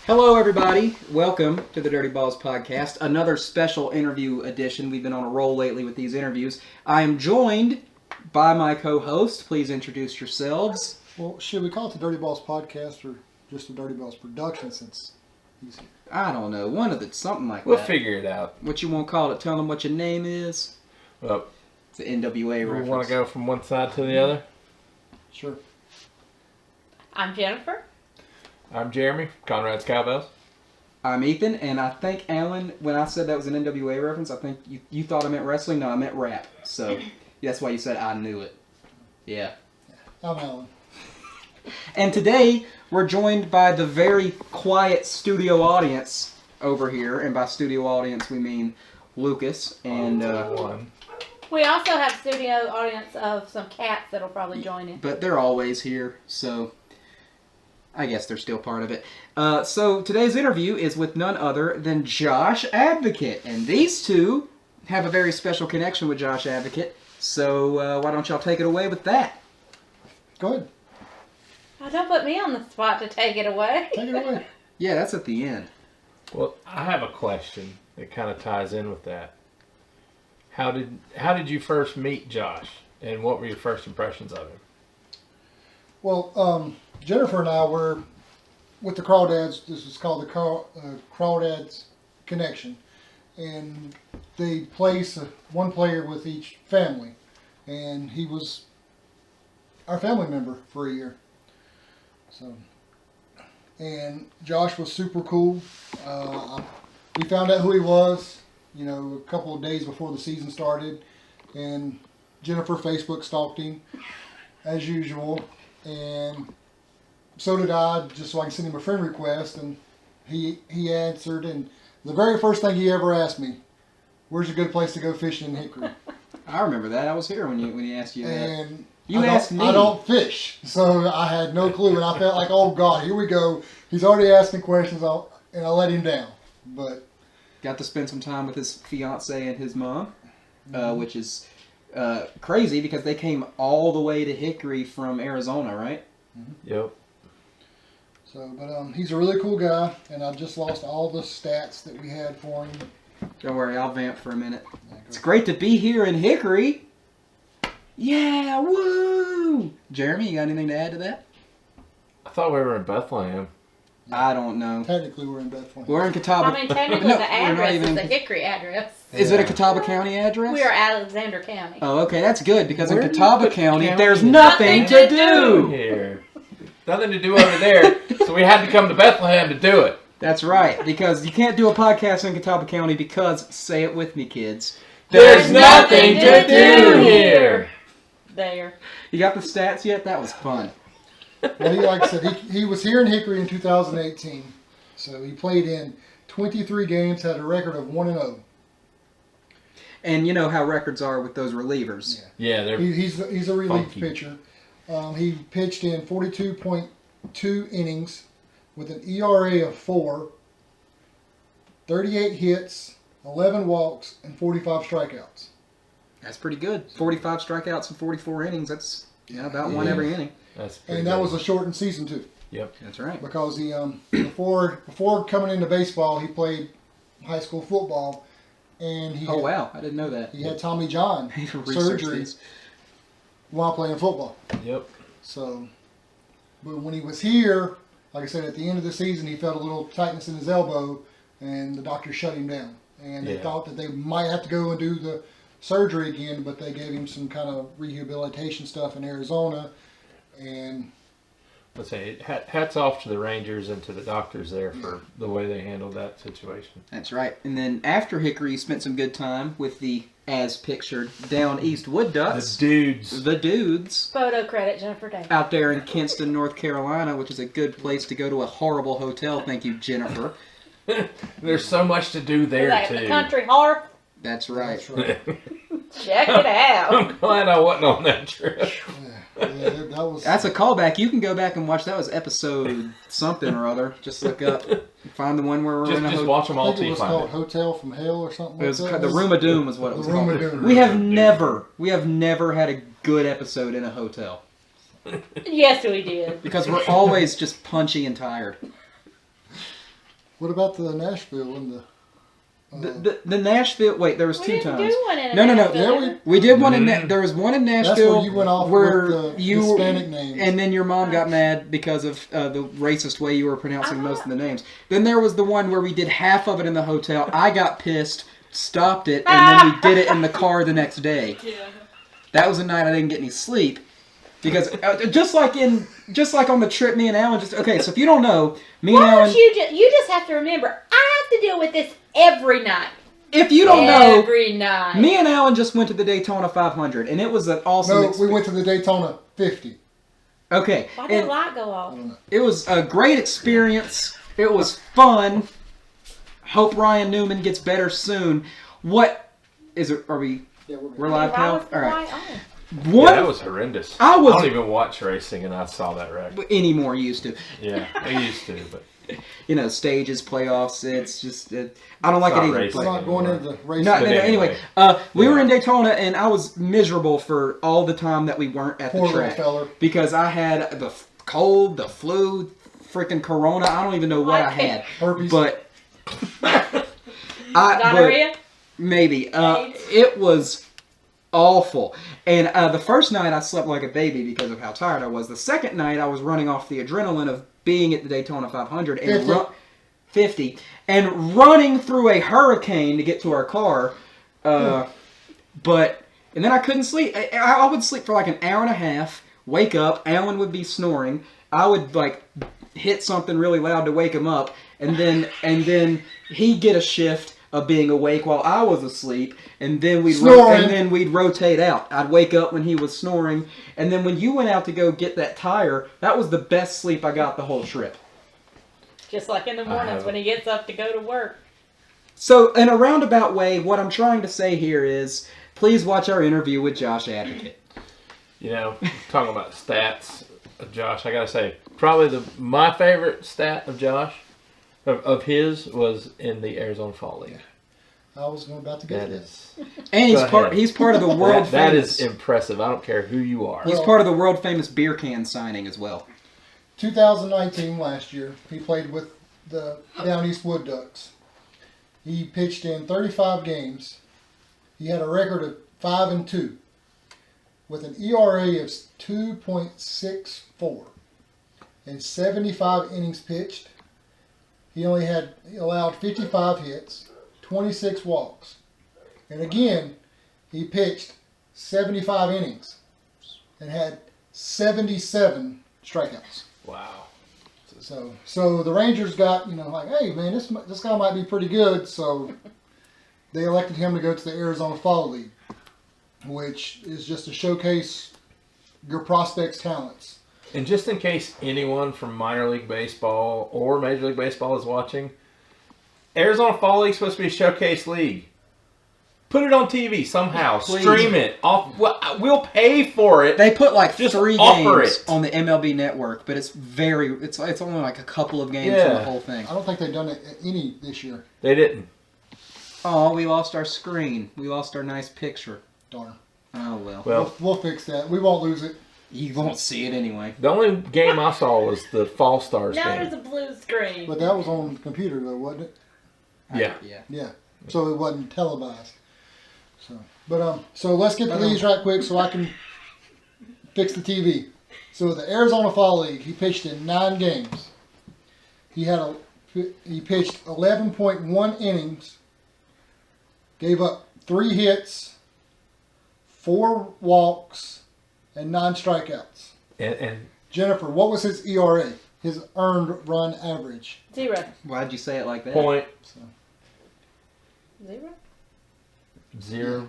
Hello, everybody. Welcome to the Dirty Balls Podcast. Another special interview edition. We've been on a roll lately with these interviews. I am joined by my co-host. Please introduce yourselves. Well, should we call it the Dirty Balls Podcast or just the Dirty Balls Production since he's here? I don't know. Something like We'll that. figure it out. What you want to call it? Tell them what your name is. Well, It's an NWA reference. we want to go from one side to the other. Sure. I'm Jennifer. I'm Jeremy, Conrad's Cowbells. I'm Ethan, and I think, Allan, when I said that was an NWA reference, I think you thought I meant wrestling. No, I meant rap. So that's why you said I knew it. Yeah. I'm Allan. And today, we're joined by the very quiet studio audience over here. And by studio audience, we mean Lucas and... one. We also have studio audience of some cats that'll probably join in. But they're always here, so I guess they're still part of it. So today's interview is with none other than Josh Advocate. And these two have a very special connection with Josh Advocate. So why don't y'all take it away with that? Go ahead. Oh, don't put me on the spot to take it away. Take it away. Yeah, that's at the end. Well, I have a question that kind of ties in with that. How did you first meet Josh, and what were your first impressions of him? Well, Jennifer and I were with the Crawdads. This is called the Crawdads Connection. And they place one player with each family. And he was our family member for a year. And Josh was super cool. We found out who he was, a couple of days before the season started. And Jennifer Facebook stalked him, as usual. And so did I, just so I can send him a friend request. And he answered. And the very first thing he ever asked me, where's a good place to go fishing in Hickory? I remember that. I was here when he asked you that. And You asked me. I don't fish, so I had no clue. And I felt like, oh, God, here we go. He's already asking questions, and I let him down. But got to spend some time with his fiance and his mom, which is crazy because they came all the way to Hickory from Arizona, right? Mm-hmm. Yep. But he's a really cool guy, and I've just lost all the stats that we had for him. Don't worry, I'll vamp for a minute. It's great to be here in Hickory. Yeah, woo! Jeremy, you got anything to add to that? I thought we were in Bethlehem. I don't know. Technically, we're in Bethlehem. We're in Catawba. I mean, technically No, the we're not address even is a in- Hickory address. Is it a Catawba County address? We are Alexander County. Oh, okay, that's good because Where in do you Catawba put County, county? there's nothing Nothing to to do. Here. Nothing to do over there, so we had to come to Bethlehem to do it. That's right, because you can't do a podcast in Catawba County because, say it with me, kids, There's nothing to do here. There. You got the stats yet? That was fun. Well, like I said, he was here in Hickory in 2018. So he played in 23 games, had a record of 1-0. And you know how records are with those relievers. Yeah, they're He's a relief funky. pitcher. He pitched in 42.2 innings with an ERA of 4, 38 hits, 11 walks, and 45 strikeouts. That's pretty good. 45 strikeouts in 44 innings. That's about one Yeah. every inning. That's pretty And that good. was a shortened season too, Yep. That's right. because he before coming into baseball, he played high school football, and he Oh, wow. I didn't know that. he had Tommy John Research surgery this. while playing football. Yep. So, but when he was here, like I said, at the end of the season, he felt a little tightness in his elbow, and the doctor shut him down. And they Yeah. thought that they might have to go and do the surgery again, but they gave him some kind of rehabilitation stuff in Arizona. And Let's say hats off to the Rangers and to the doctors there for the way they handled that situation. That's right. And then after Hickory, you spent some good time with the, as pictured, Down East Wood Ducks. The dudes. The dudes. Photo credit, Jennifer Davis. Out there in Kinston, North Carolina, which is a good place to go to a horrible hotel. Thank you, Jennifer. There's so much to do there Like too. the country hearth. That's right. that's right. Check it out. I'm glad I wasn't on that trip. Yeah, that was. That's a callback. You can go back and watch. That was episode something or other. Just look up, find the one where we're in a Just hotel. watch them I all think till it you was find called it. Hotel from Hell or something. It was like that. the Room of Doom was what it was The Room called. of Doom. We have Room of Doom. never had a good episode in a hotel Yes, we did. because we're always just punchy and tired. What about the Nashville and the? The Nashville. Wait, there was We two didn't times. do one in No. Nashville. Yeah, We did one in. There was one in That's Nashville. where you went off where with the you Hispanic names. and then your mom got mad because of the racist way you were pronouncing most of the names. Then there was the one where we did half of it in the hotel. I got pissed, stopped it, and then we did it in the car the next day. Yeah. That was a night I didn't get any sleep because just like on the trip, me and Allan just okay. So if you don't know, me and Why Allan. don't you just have to remember, I have to deal with this every night. If you don't know, Every night. me and Allan just went to the Daytona 500, and it was an awesome. No, we went to the Daytona 50. Okay, Why did and the light go off? it was a great experience. It was fun. Hope Ryan Newman gets better soon. What is it? Are we? Yeah, We're live, Why pal. was the All right. light on? One Yeah, that was horrendous. I was- don't even watch racing, and I saw that wreck. anymore used to. Yeah, I used to, but Stages, playoffs. It's just I don't like It's it not either. racing. We're not going into the race. No, But anyway, anyway. we were Yeah. in Daytona, and I was miserable for all the time that we weren't at Poor the little track feller. because I had the cold, the flu, freaking corona. I don't even know what I had, Herpes. but Gonorrhea? maybe AIDS? it was awful. And the first night I slept like a baby because of how tired I was. The second night I was running off the adrenaline of being at the Daytona 500 and 50 and running through a hurricane to get to our car. And then I couldn't sleep. I would sleep for like an hour and a half, wake up, Allan would be snoring. I would like hit something really loud to wake him up, and then he'd get a shift of being awake while I was asleep, and then we'd rotate out. I'd wake up when he was snoring, and then when you went out to go get that tire, that was the best sleep I got the whole trip. Just like in the mornings when he gets up to go to work. So, in a roundabout way, what I'm trying to say here is, please watch our interview with Josh Advocate. Talking about stats of Josh, I gotta say, probably my favorite stat of Josh, of his, was in the Arizona Fall League. I was about to get That to is, And he's part of the world that famous. is impressive. I don't care who you are. He's part of the world famous beer can signing as well. 2019 last year, he played with the Down East Wood Ducks. He pitched in 35 games. He had a record of 5-2 with an ERA of 2.64 and 75 innings pitched. He allowed 55 hits, 26 walks. And again, he pitched 75 innings and had 77 strikeouts. Wow. So the Rangers got, like, hey man, this guy might be pretty good. So they elected him to go to the Arizona Fall League, which is just to showcase your prospects' talents. And just in case anyone from minor league baseball or Major League Baseball is watching, Arizona Fall League is supposed to be a showcase league. Put it on TV somehow. Please. Stream it. We'll pay for it. They put like Just 3 offer games it. on the MLB Network, but it's only like a couple of games Yeah. for the whole thing. I don't think they've done it any this year. They didn't. Oh, we lost our screen. We lost our nice picture. Darn. Oh well. Well, We'll fix that. We won't lose it. You won't see it anyway. the only game I saw was the Fall Stars Now game. there's a blue screen. But that was on the computer though, wasn't it? Yeah. Yeah. Yeah. So it wasn't televised. So let's get to these right quick so I can fix the TV. So the Arizona Fall League, he pitched in 9 games. He pitched 11.1 innings, gave up 3 hits, 4 walks, and 9 strikeouts. And Jennifer, what was his ERA? His earned run average? 0. Why'd you say it like that? point 0? 0.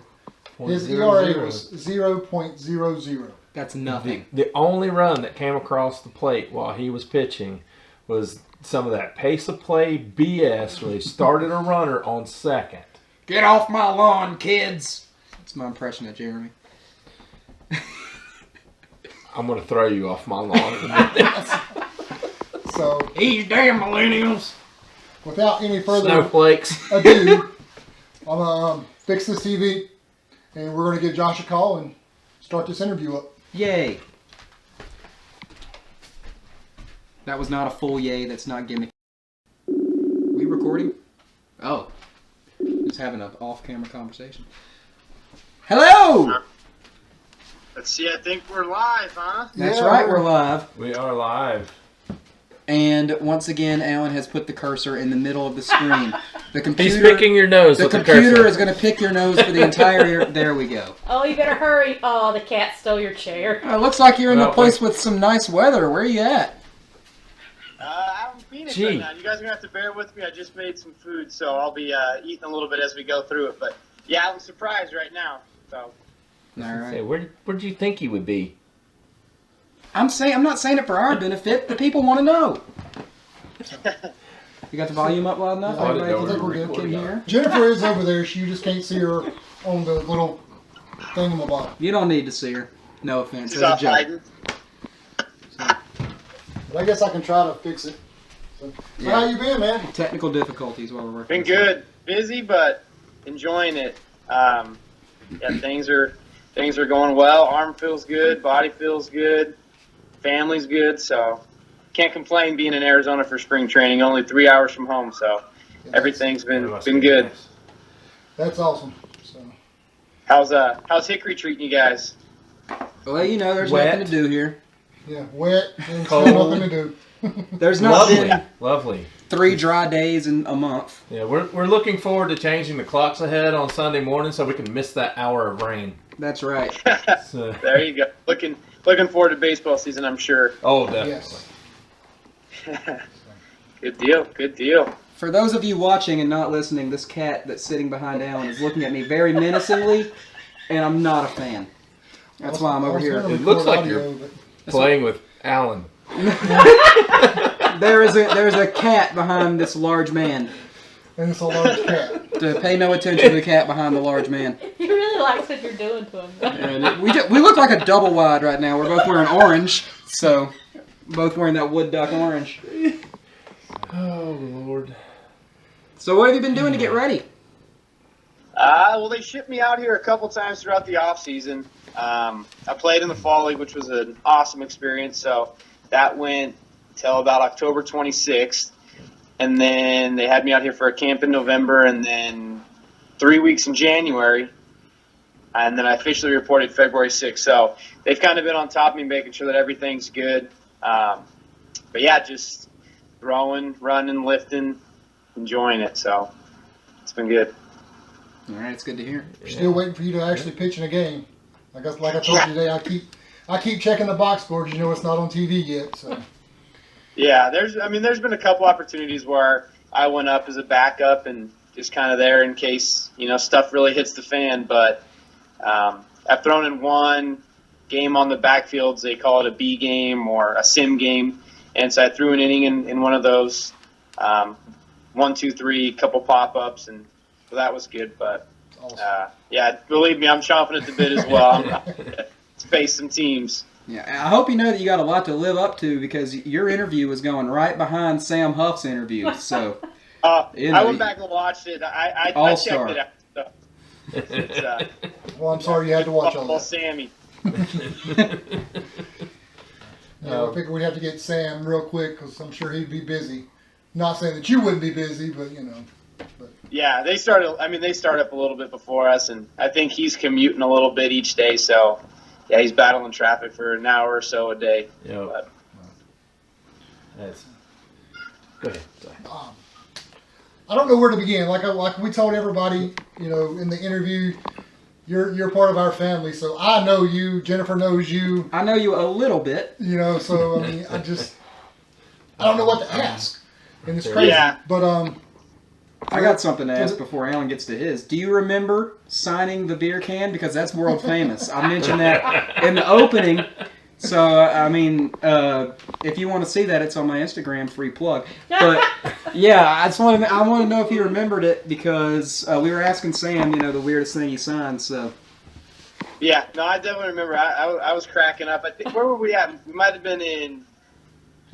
His ERA was 0.00. That's nothing. The only run that came across the plate while he was pitching was some of that pace of play BS where he started a runner on second. Get off my lawn, kids. That's my impression of Jeremy. I'm going to throw you off my lawn in a minute. So, These damn millennials. without any further Snowflakes. ado, I'm going to fix this TV, and we're going to give Josh a call and start this interview up. Yay. That was not a full yay. That's not gimmick. We we recording? Oh. Just having an off-camera conversation. Hello! Let's see, I think we're live, huh? That's Yeah, right, we're live. We are live. And once again, Allan has put the cursor in the middle of the screen. The computer, He's picking your nose the with the computer cursor. is going to pick your nose for the entire... There we go. Oh, you better hurry. Oh, the cat stole your chair. It looks like you're in Well, a place with some nice weather. Where are you at? I'm in Phoenix Gee. right now. You guys are going to have to bear with me. I just made some food, so I'll be eating a little bit as we go through it. But, yeah, I'm surprised right now. So, All Say, right. where'd you think you would be? I'm not saying it for our benefit. The people want to know. You got the volume up loud enough? Yeah, I Everybody didn't know can, we were can recording. hear? Jennifer is over there. You just can't see her on the little thingamabobber. You don't need to see her. No offense. she's It was a off joke. hiding. But I guess I can try to fix it. So Yeah. how you been, man? Technical difficulties while we're working. Been good. Busy, but enjoying it. Yeah, things are going well. Arm feels good. Body feels good. Family's good. So, can't complain being in Arizona for spring training. Only 3 hours from home, so everything's been good. That's awesome. So How's Hickory treating you guys? Well, you know, there's Wet. nothing to do here. yeah, wet and Cold. still nothing to do. There's not Lovely. been Lovely. 3 dry days in a month. Yeah, we're looking forward to changing the clocks ahead on Sunday morning so we can miss that hour of rain. That's right. So, There you go. Looking forward to baseball season, I'm sure. oh, definitely. Yes. Good deal. Good deal. For those of you watching and not listening, this cat that's sitting behind Allan is looking at me very menacingly, and I'm not a fan. That's why I'm over here. It looks like you're- Playing with Allan. There's a cat behind this large man. And it's a large cat. To pay no attention to the cat behind the large man. He really likes what you're doing to him. And we look like a double wide right now. We're both wearing orange, so both wearing that wood duck orange. Oh, Lord. So what have you been doing to get ready? Well, they shipped me out here a couple times throughout the off season. I played in the fall league, which was an awesome experience. So that went till about October 26th, and then they had me out here for a camp in November, and then 3 weeks in January, and then I officially reported February 6th. So they've kind of been on top of me, making sure that everything's good. But yeah, just throwing, running, lifting, enjoying it. So it's been good. All right, it's good to hear. Still waiting for you to actually pitch in a game. Like I told you today, I keep checking the box scores. You know it's not on TV yet. So Yeah, there's been a couple opportunities where I went up as a backup and just kind of there in case, stuff really hits the fan. But I've thrown in one game on the backfields. They call it a B game or a sim game. And so I threw an inning in one of those, 1, 2, 3, couple pop-ups, and so that was good. But, awesome. yeah, believe me, I'm chomping at the bit as well. I'm to face some teams. Yeah, I hope you know that you got a lot to live up to because your interview was going right behind Sam Huff's interview. So I went back and watched it. I All-star. checked it out. So it's, Well, I'm sorry you had to watch all Buffalo that. Sammy. I figured we'd have to get Sam real quick because I'm sure he'd be busy. Not saying that you wouldn't be busy, but Yeah, they start up a little bit before us, and I think he's commuting a little bit each day. So, yeah, he's battling traffic for an hour or so a day. Yep. But, Go ahead. I don't know where to begin. Like we told everybody, in the interview, you're part of our family. So I know you. Jennifer knows you. I know you a little bit. So I mean, I don't know what to ask, and it's crazy. Yeah. But I got something to ask before Allan gets to his. Do you remember signing the beer can? Because that's world famous. I mentioned that in the opening. So, I mean, if you want to see that, it's on my Instagram, free plug. But, yeah, I want to know if he remembered it because we were asking Sam, the weirdest thing he signed, so. yeah, no, I definitely remember. I was cracking up. I think where were we at? We might have been in.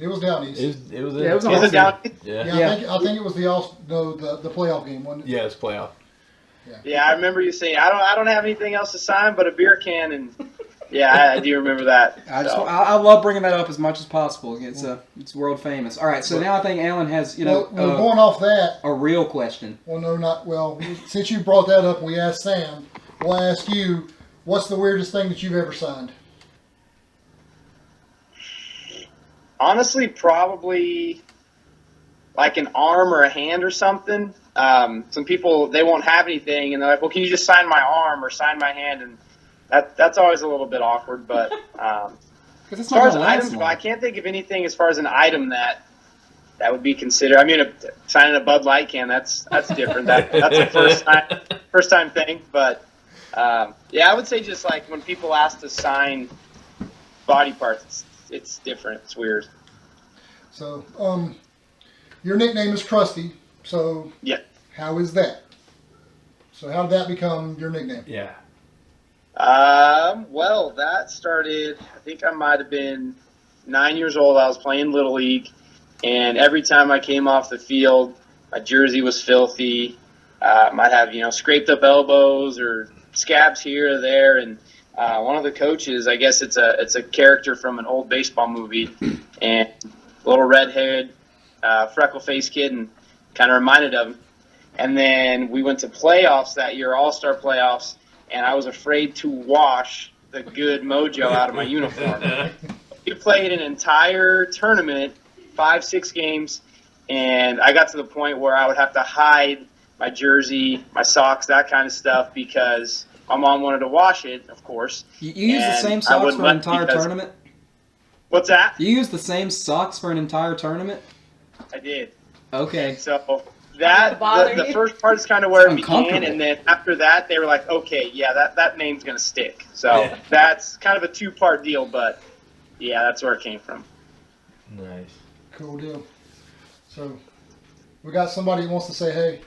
it was down east. It was Yeah, it was Is awesome. it down? Yeah. Yeah, I think it was the playoff game, wasn't it? Yeah, it's playoff. Yeah, I remember you saying I don't have anything else to sign but a beer can, and Yeah, I do remember that. I love bringing that up as much as possible. It's world famous. All right, so now I think Allan has Well, going off that. a real question. Well, no, not well. Since you brought that up, and we asked Sam. We'll ask you, what's the weirdest thing that you've ever signed? Honestly, probably like an arm or a hand or something. Some people, they won't have anything, and they're like, well, can you just sign my arm or sign my hand? And that's always a little bit awkward. But as far as items, I can't think of anything as far as an item that would be considered. I mean, signing a Bud Light can, that's different. That's a first time thing. But yeah, I would say just like when people ask to sign body parts, it's different. It's weird. So, your nickname is Crusty. So, yeah. How is that? So, how did that become your nickname? Yeah. Well, that started, I think I might have been 9 years old. I was playing Little League, and every time I came off the field, my jersey was filthy. Might have, scraped up elbows or scabs here or there, and one of the coaches, I guess it's a character from an old baseball movie, and a little redhead, freckle-faced kid, and kind of reminded of him. And then we went to playoffs that year, All-Star playoffs, and I was afraid to wash the good mojo out of my uniform. We played an entire tournament, 5-6 games, and I got to the point where I would have to hide my jersey, my socks, that kind of stuff, because my mom wanted to wash it, of course. You use the same socks for an entire tournament? What's that? You use the same socks for an entire tournament? I did. Okay. So the first part is kind of where it began, and then after that, they were like, okay, yeah, that name's going to stick. So that's kind of a two-part deal, but yeah, that's where it came from. Nice. Cool deal. So, we got somebody who wants to say hey.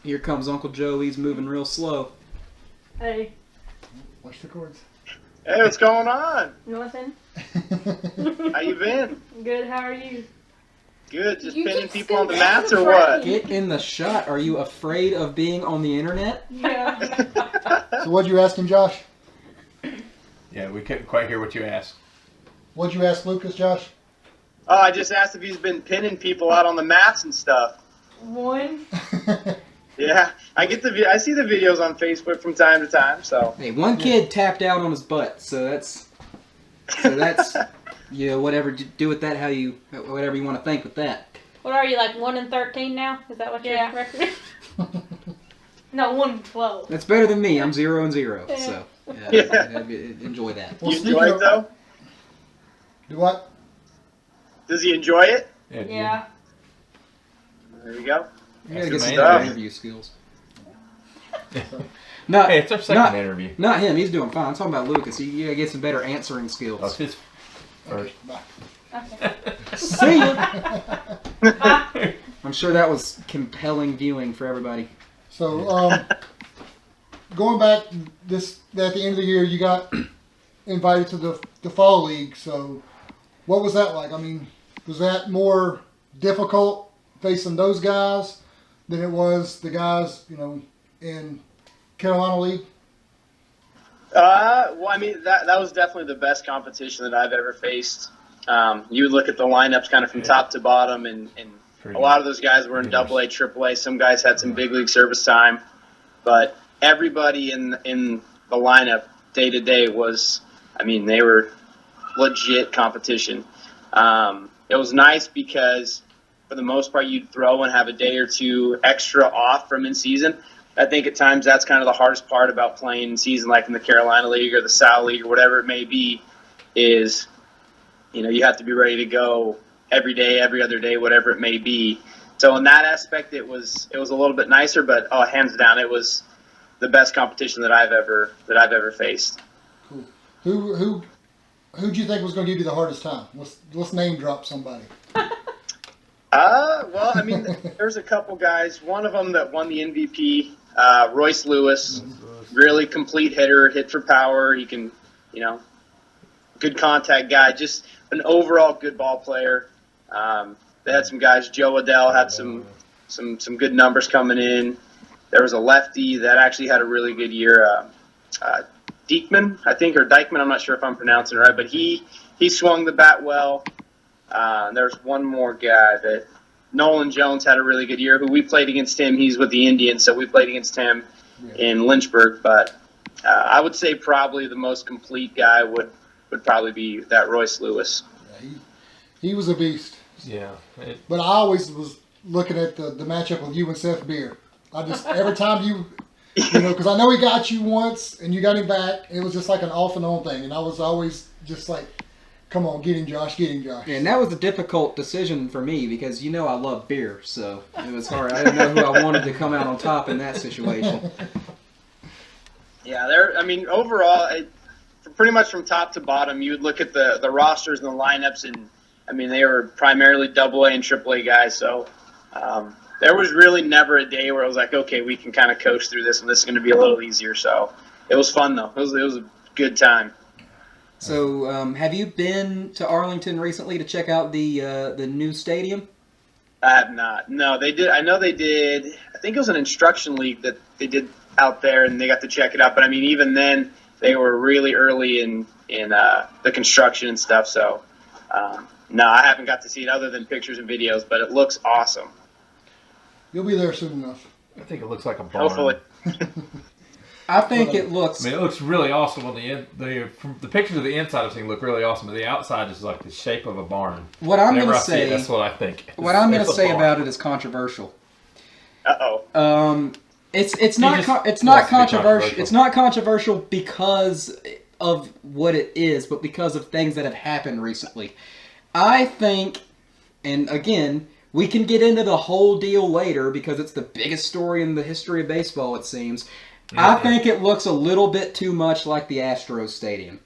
Here comes Uncle Joe. He's moving real slow. Hey. Watch the cords. Hey, what's going on? Nothing. How you been? Good. How are you? Good. Just pinning people on the mats or what? Get in the shot. Are you afraid of being on the internet? Yeah. So what'd you ask him, Josh? Yeah, we couldn't quite hear what you asked. What'd you ask Lucas, Josh? Oh, I just asked if he's been pinning people out on the mats and stuff. One. Yeah, I see the videos on Facebook from time to time. So hey, one kid tapped out on his butt, so that's whatever. Do with that whatever you want to think with that. What are you, like 1-13 now? Is that what your record is? No, 1-12. That's better than me. I'm 0-0. Yeah. So enjoy that. Well, you enjoy it though? Do what? Does he enjoy it? Yeah. There you go. You gotta get some stuff. interview skills. Hey, it's our second interview. Not him. He's doing fine. I'm talking about Lucas. You gotta get some better answering skills. That's his first. Okay. See ya. I'm sure that was compelling viewing for everybody. So, going back at the end of the year, you got invited to the fall league. So, what was that like? I mean, was that more difficult facing those guys than it was the guys, in Carolina League? Well, I mean, that was definitely the best competition that I've ever faced. You would look at the lineups kind of from top to bottom, and a lot of those guys were in AA, AAA. Some guys had some big league service time, but everybody in the lineup day to day was, I mean, they were legit competition. It was nice because for the most part you'd throw and have a day or two extra off from in season. I think at times that's kind of the hardest part about playing in season, like in the Carolina League or the Sal League or whatever it may be, is you have to be ready to go every day, every other day, whatever it may be. So in that aspect, it was a little bit nicer, but hands down, it was the best competition that I've ever faced. Cool. Who do you think was going to give you the hardest time? Let's name drop somebody. Well, I mean, there's a couple guys. One of them that won the MVP, Royce Lewis, really complete hitter, hit for power. He can, good contact guy, just an overall good ball player. They had some guys. Joe Adell had some good numbers coming in. There was a lefty that actually had a really good year. Diekman, I think, or Dykeman. I'm not sure if I'm pronouncing it right, but he swung the bat well. There's one more guy that Nolan Jones had a really good year. Who we played against him. He's with the Indians, so we played against him in Lynchburg. But I would say probably the most complete guy would probably be that Royce Lewis. Yeah, he was a beast. Yeah. But I always was looking at the matchup with you and Seth Beer. I just every time you know, because I know he got you once and you got him back. It was just like an off and on thing, and I was always just like, "Come on, get him, Josh, get him, Josh." And that was a difficult decision for me because I love beer, so it was hard. I didn't know who I wanted to come out on top in that situation. Yeah, overall, pretty much from top to bottom, you would look at the rosters and the lineups, and they were primarily AA and AAA guys, so there was really never a day where I was like, okay, we can kind of coast through this, and this is going to be a little easier. So it was fun, though. It was a good time. So have you been to Arlington recently to check out the new stadium? I have not. No, they did. I know they did. I think it was an instruction league that they did out there, and they got to check it out. But, even then, they were really early in the construction and stuff. So, no, I haven't got to see it other than pictures and videos, but it looks awesome. You'll be there soon enough. I think it looks like a barn. Hopefully. I think it looks... it looks really awesome on from the pictures of the inside of the thing look really awesome, but the outside is like the shape of a barn. What I'm going to say... that's what I think. What I'm going to say about it is controversial. Uh-oh. It's not controversial. It's not controversial because of what it is, but because of things that have happened recently. I think, and again, we can get into the whole deal later because it's the biggest story in the history of baseball, it seems. Mm-hmm. I think it looks a little bit too much like the Astros Stadium.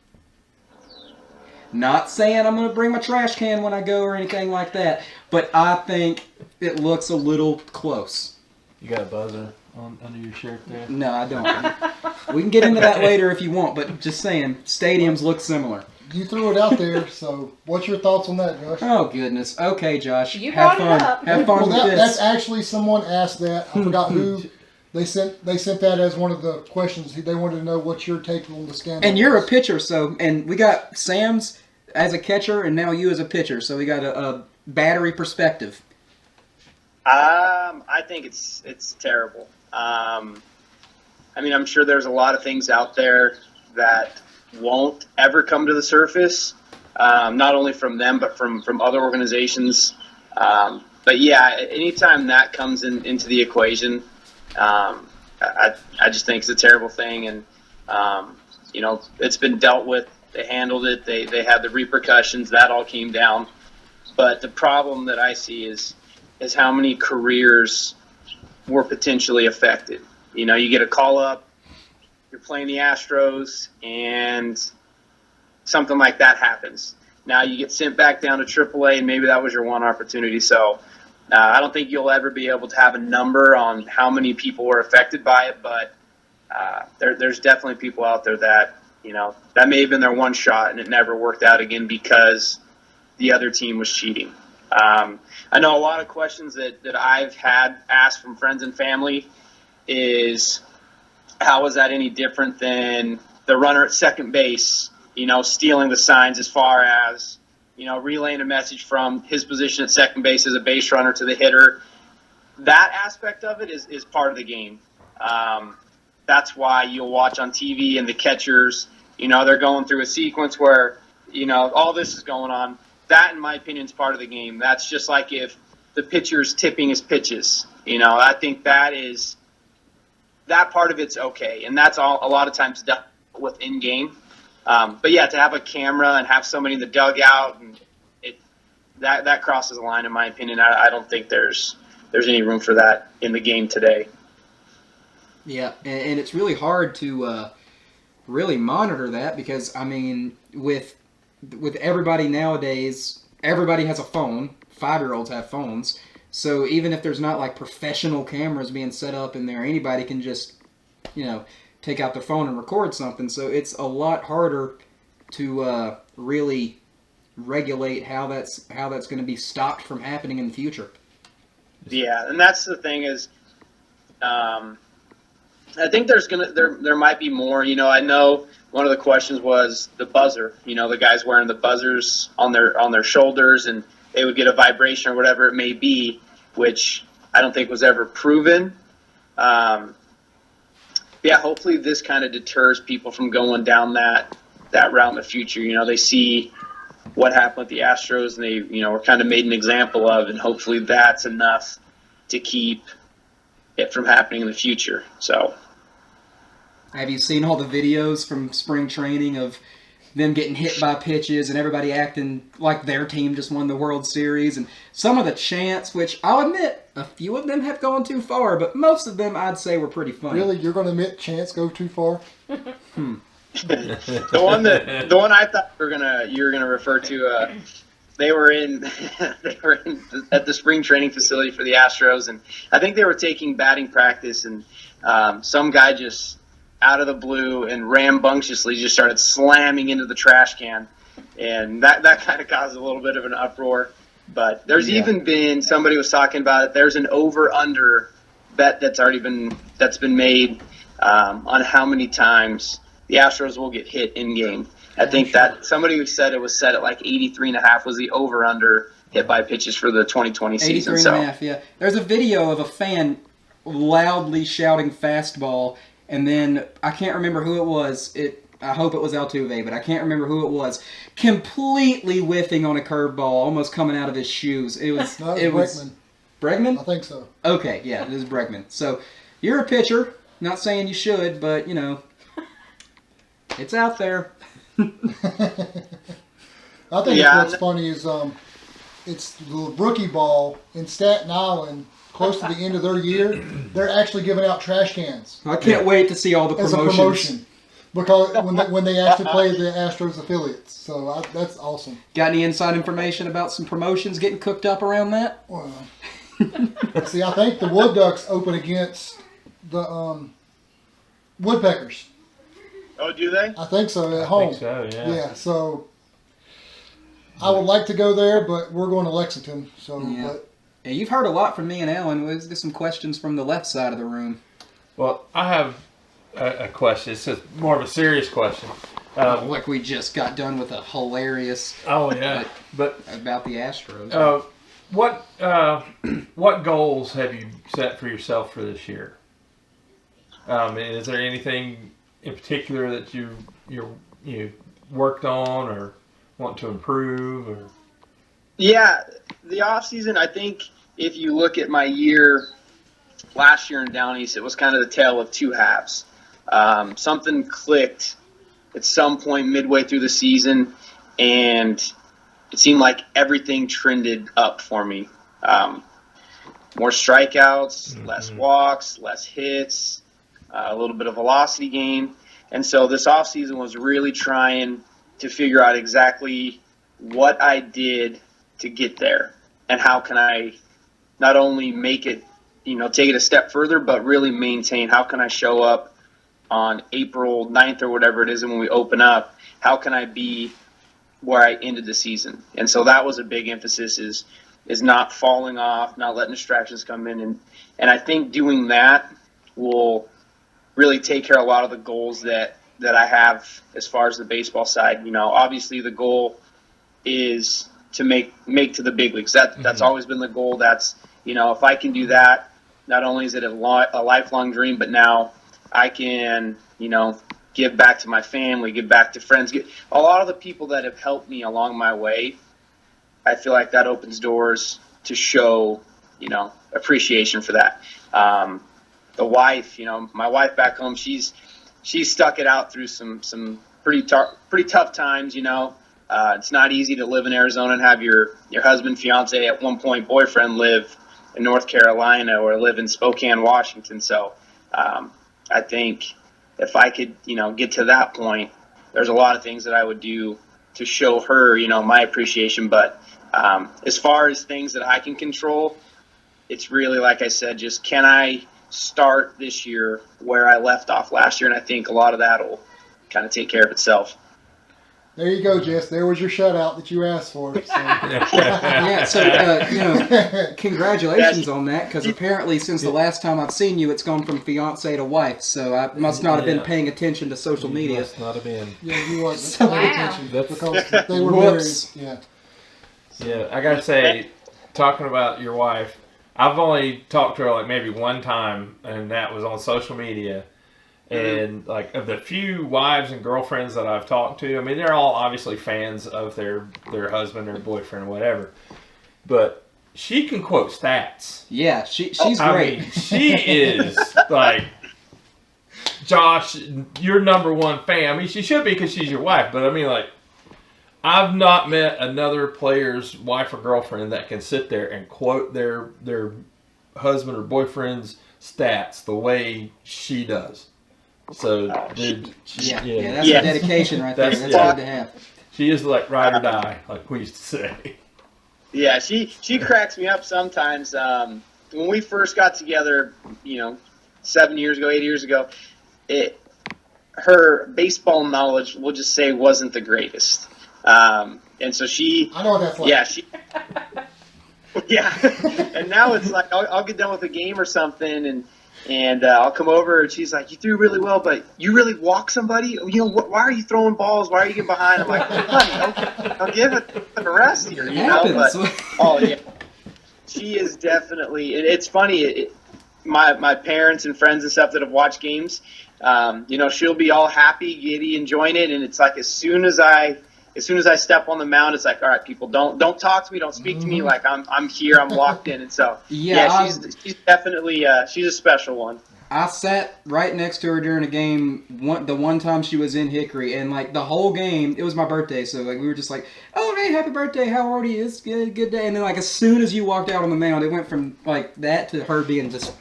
Not saying I'm going to bring my trash can when I go or anything like that, but I think it looks a little close. You got a buzzer under your shirt there? No, I don't. We can get into that later if you want, but just saying, stadiums look similar. You threw it out there, so what's your thoughts on that, Josh? Oh, goodness. Okay, Josh. You have brought fun. it up. Have fun with this. That's actually someone asked that. I forgot who. They sent that as one of the questions. They wanted to know what's your take on the scandal. And you're a pitcher, and we got Sam's as a catcher, and now you as a pitcher, so we got a battery perspective. I think it's terrible. I'm sure there's a lot of things out there that won't ever come to the surface, not only from them, but from other organizations. But yeah, anytime that comes into the equation, I just think it's a terrible thing. And, it's been dealt with. They handled it. They had the repercussions. That all came down. But the problem that I see is how many careers were potentially affected. You get a call up, you're playing the Astros, and something like that happens. Now you get sent back down to AAA, and maybe that was your one opportunity. So I don't think you'll ever be able to have a number on how many people were affected by it, but there's definitely people out there that, that may have been their one shot, and it never worked out again because the other team was cheating. I know a lot of questions that I've had asked from friends and family is, how is that any different than the runner at second base, stealing the signs as far as, relaying a message from his position at second base as a base runner to the hitter. That aspect of it is part of the game. That's why you'll watch on TV and the catchers, they're going through a sequence where, all this is going on. That, in my opinion, is part of the game. That's just like if the pitcher's tipping his pitches. I think that part of it's okay, and that's all a lot of times dealt with in game. But yeah, to have a camera and have somebody in the dugout, and that crosses the line, in my opinion. I don't think there's any room for that in the game today. Yeah, and it's really hard to really monitor that because with everybody nowadays, everybody has a phone. 5-year-olds have phones. So even if there's not like professional cameras being set up in there, anybody can just, take out their phone and record something. So it's a lot harder to really regulate how that's going to be stopped from happening in the future. Yeah, and that's the thing is, I think there might be more. I know one of the questions was the buzzer. The guys wearing the buzzers on their shoulders, and they would get a vibration or whatever it may be, which I don't think was ever proven. Yeah, hopefully this kind of deters people from going down that route in the future. They see what happened with the Astros, and they were kind of made an example of, and hopefully that's enough to keep it from happening in the future. So, have you seen all the videos from spring training of them getting hit by pitches and everybody acting like their team just won the World Series? And some of the chants, which I'll admit, a few of them have gone too far, but most of them I'd say were pretty funny. Really? You're going to admit chants go too far? The one I thought you were gonna refer to, they were at the spring training facility for the Astros, and I think they were taking batting practice, and some guy just out of the blue and rambunctiously just started slamming into the trash can, and that kind of caused a little bit of an uproar. But there's even been, somebody was talking about it, there's an over-under bet that's been made on how many times the Astros will get hit in game. I think that somebody said it was set at like 83.5 was the over-under hit by pitches for the 2020 season. 83.5, yeah. There's a video of a fan loudly shouting fastball, and then I can't remember who it was. I hope it was Altuve, but I can't remember who it was. Completely whiffing on a curveball, almost coming out of his shoes. It was Bregman. Bregman? I think so. Okay, yeah, it is Bregman. So you're a pitcher. Not saying you should, but it's out there. I think what's funny is it's the rookie ball in Staten Island, close to the end of their year. They're actually giving out trash cans. I can't wait to see all the promotions. It's a promotion. Because when they actually play the Astros affiliates. So that's awesome. Got any inside information about some promotions getting cooked up around that? Well, see, I think the Wood Ducks open against the Woodpeckers. Oh, do they? I think so, at home. I think so, yeah. Yeah, so I would like to go there, but we're going to Lexington. So, yeah. Yeah, you've heard a lot from me and Allan. Let's get some questions from the left side of the room. Well, I have a question. It's more of a serious question. Like we just got done with a hilarious. Oh yeah, but about the Astros. What goals have you set for yourself for this year? Is there anything in particular that you worked on or want to improve? Or? Yeah, the off season. I think if you look at my year last year in Down East, it was kind of the tale of two halves. Something clicked at some point midway through the season, and it seemed like everything trended up for me. More strikeouts, less walks, less hits, a little bit of velocity gain. And so this offseason was really trying to figure out exactly what I did to get there and how can I not only make it, take it a step further, but really maintain. How can I show up on April 9th or whatever it is, and when we open up, how can I be where I ended the season? And so that was a big emphasis is not falling off, not letting distractions come in. And I think doing that will really take care of a lot of the goals that I have as far as the baseball side. Obviously the goal is to make to the big leagues. That's always been the goal. That's, if I can do that, not only is it a lifelong dream, but now I can, give back to my family, give back to friends, a lot of the people that have helped me along my way. I feel like that opens doors to show, appreciation for that. The wife, my wife back home, she's stuck it out through some pretty tough times. It's not easy to live in Arizona and have your husband, fiance, at one point boyfriend live in North Carolina or live in Spokane, Washington. So I think if I could, get to that point, there's a lot of things that I would do to show her, my appreciation. But as far as things that I can control, it's really, like I said, just can I start this year where I left off last year? And I think a lot of that will kind of take care of itself. There you go, Jess. There was your shutout that you asked for. So. Yeah, so, congratulations on that, because apparently since the last time I've seen you, it's gone from fiance to wife, so I must not have been paying attention to social media. Must not have been. Yeah, you wasn't paying attention because they were Whoops. married. Yeah. Yeah, I gotta say, talking about your wife, I've only talked to her like maybe one time, and that was on social media. And like of the few wives and girlfriends that I've talked to, I mean, they're all obviously fans of their husband or boyfriend or whatever. But she can quote stats. Yeah, she's great. I mean, she is like, Josh, your number one fan. I mean, she should be because she's your wife. But I mean, like, I've not met another player's wife or girlfriend that can sit there and quote their husband or boyfriend's stats the way she does. So, dude, yeah, that's a dedication right there. That's good to have. She is like ride or die, like we used to say. Yeah, she cracks me up sometimes. When we first got together, 7 years ago, 8 years ago, her baseball knowledge, we'll just say, wasn't the greatest. And so I know what that's like. And now it's like I'll get done with a game or something, and I'll come over and she's like, "You threw really well, but you really walk somebody? Why are you throwing balls? Why are you getting behind?" I'm like, "Honey, don't give it a rest here, But oh yeah, she is definitely. It's funny. My parents and friends and stuff that have watched games, she'll be all happy, giddy, enjoying it, and it's like as soon as I step on the mound, it's like, all right, people, don't talk to me, don't speak to me. Like I'm here, I'm locked in, and so she's definitely she's a special one. I sat right next to her during a game. The one time she was in Hickory, and like the whole game, it was my birthday, so like we were just like, "Oh hey, happy birthday! How old are you? It's good day." And then like as soon as you walked out on the mound, it went from like that to her being just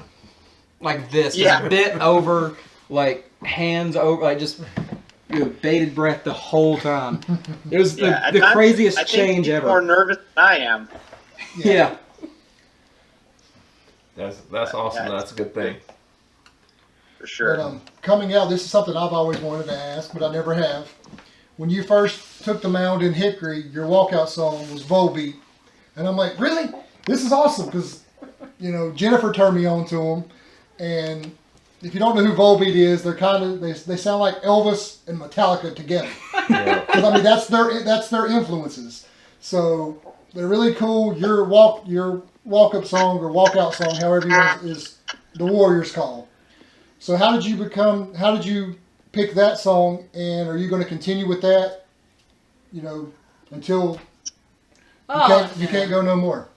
like this, just bent over, like hands over, like just. Bated breath the whole time. It was the craziest change ever. More nervous than I am. Yeah. That's awesome. That's a good thing. For sure. But coming out, this is something I've always wanted to ask, but I never have. When you first took the mound in Hickory, your walkout song was Volbeat, and I'm like, really? This is awesome because Jennifer turned me on to them, and. If you don't know who Volbeat is, they're they sound like Elvis and Metallica together. Because I mean that's their influences. So they're really cool. Your walk-up song or walkout song, however you want, is the Warriors Call. So how did you pick that song, and are you going to continue with that? Until you can't go no more.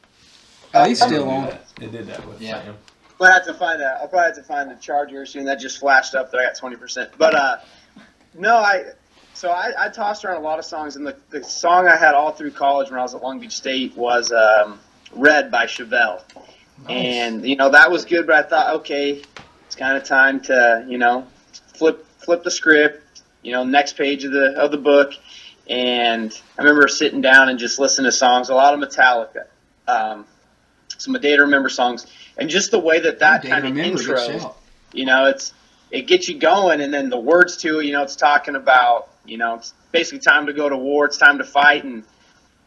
Oh, he's still on. They did that with Sam. I'll probably have to find the charger soon. That just flashed up that I got 20%. But no, I tossed around a lot of songs, and the song I had all through college when I was at Long Beach State was "Red" by Chevelle. Nice. And that was good, but I thought, okay, it's kind of time to flip the script, next page of the book. And I remember sitting down and just listening to songs, a lot of Metallica, some A Day to Remember songs. And just the way that kind of intro, it gets you going, and then the words to it, it's talking about, it's basically time to go to war, it's time to fight, and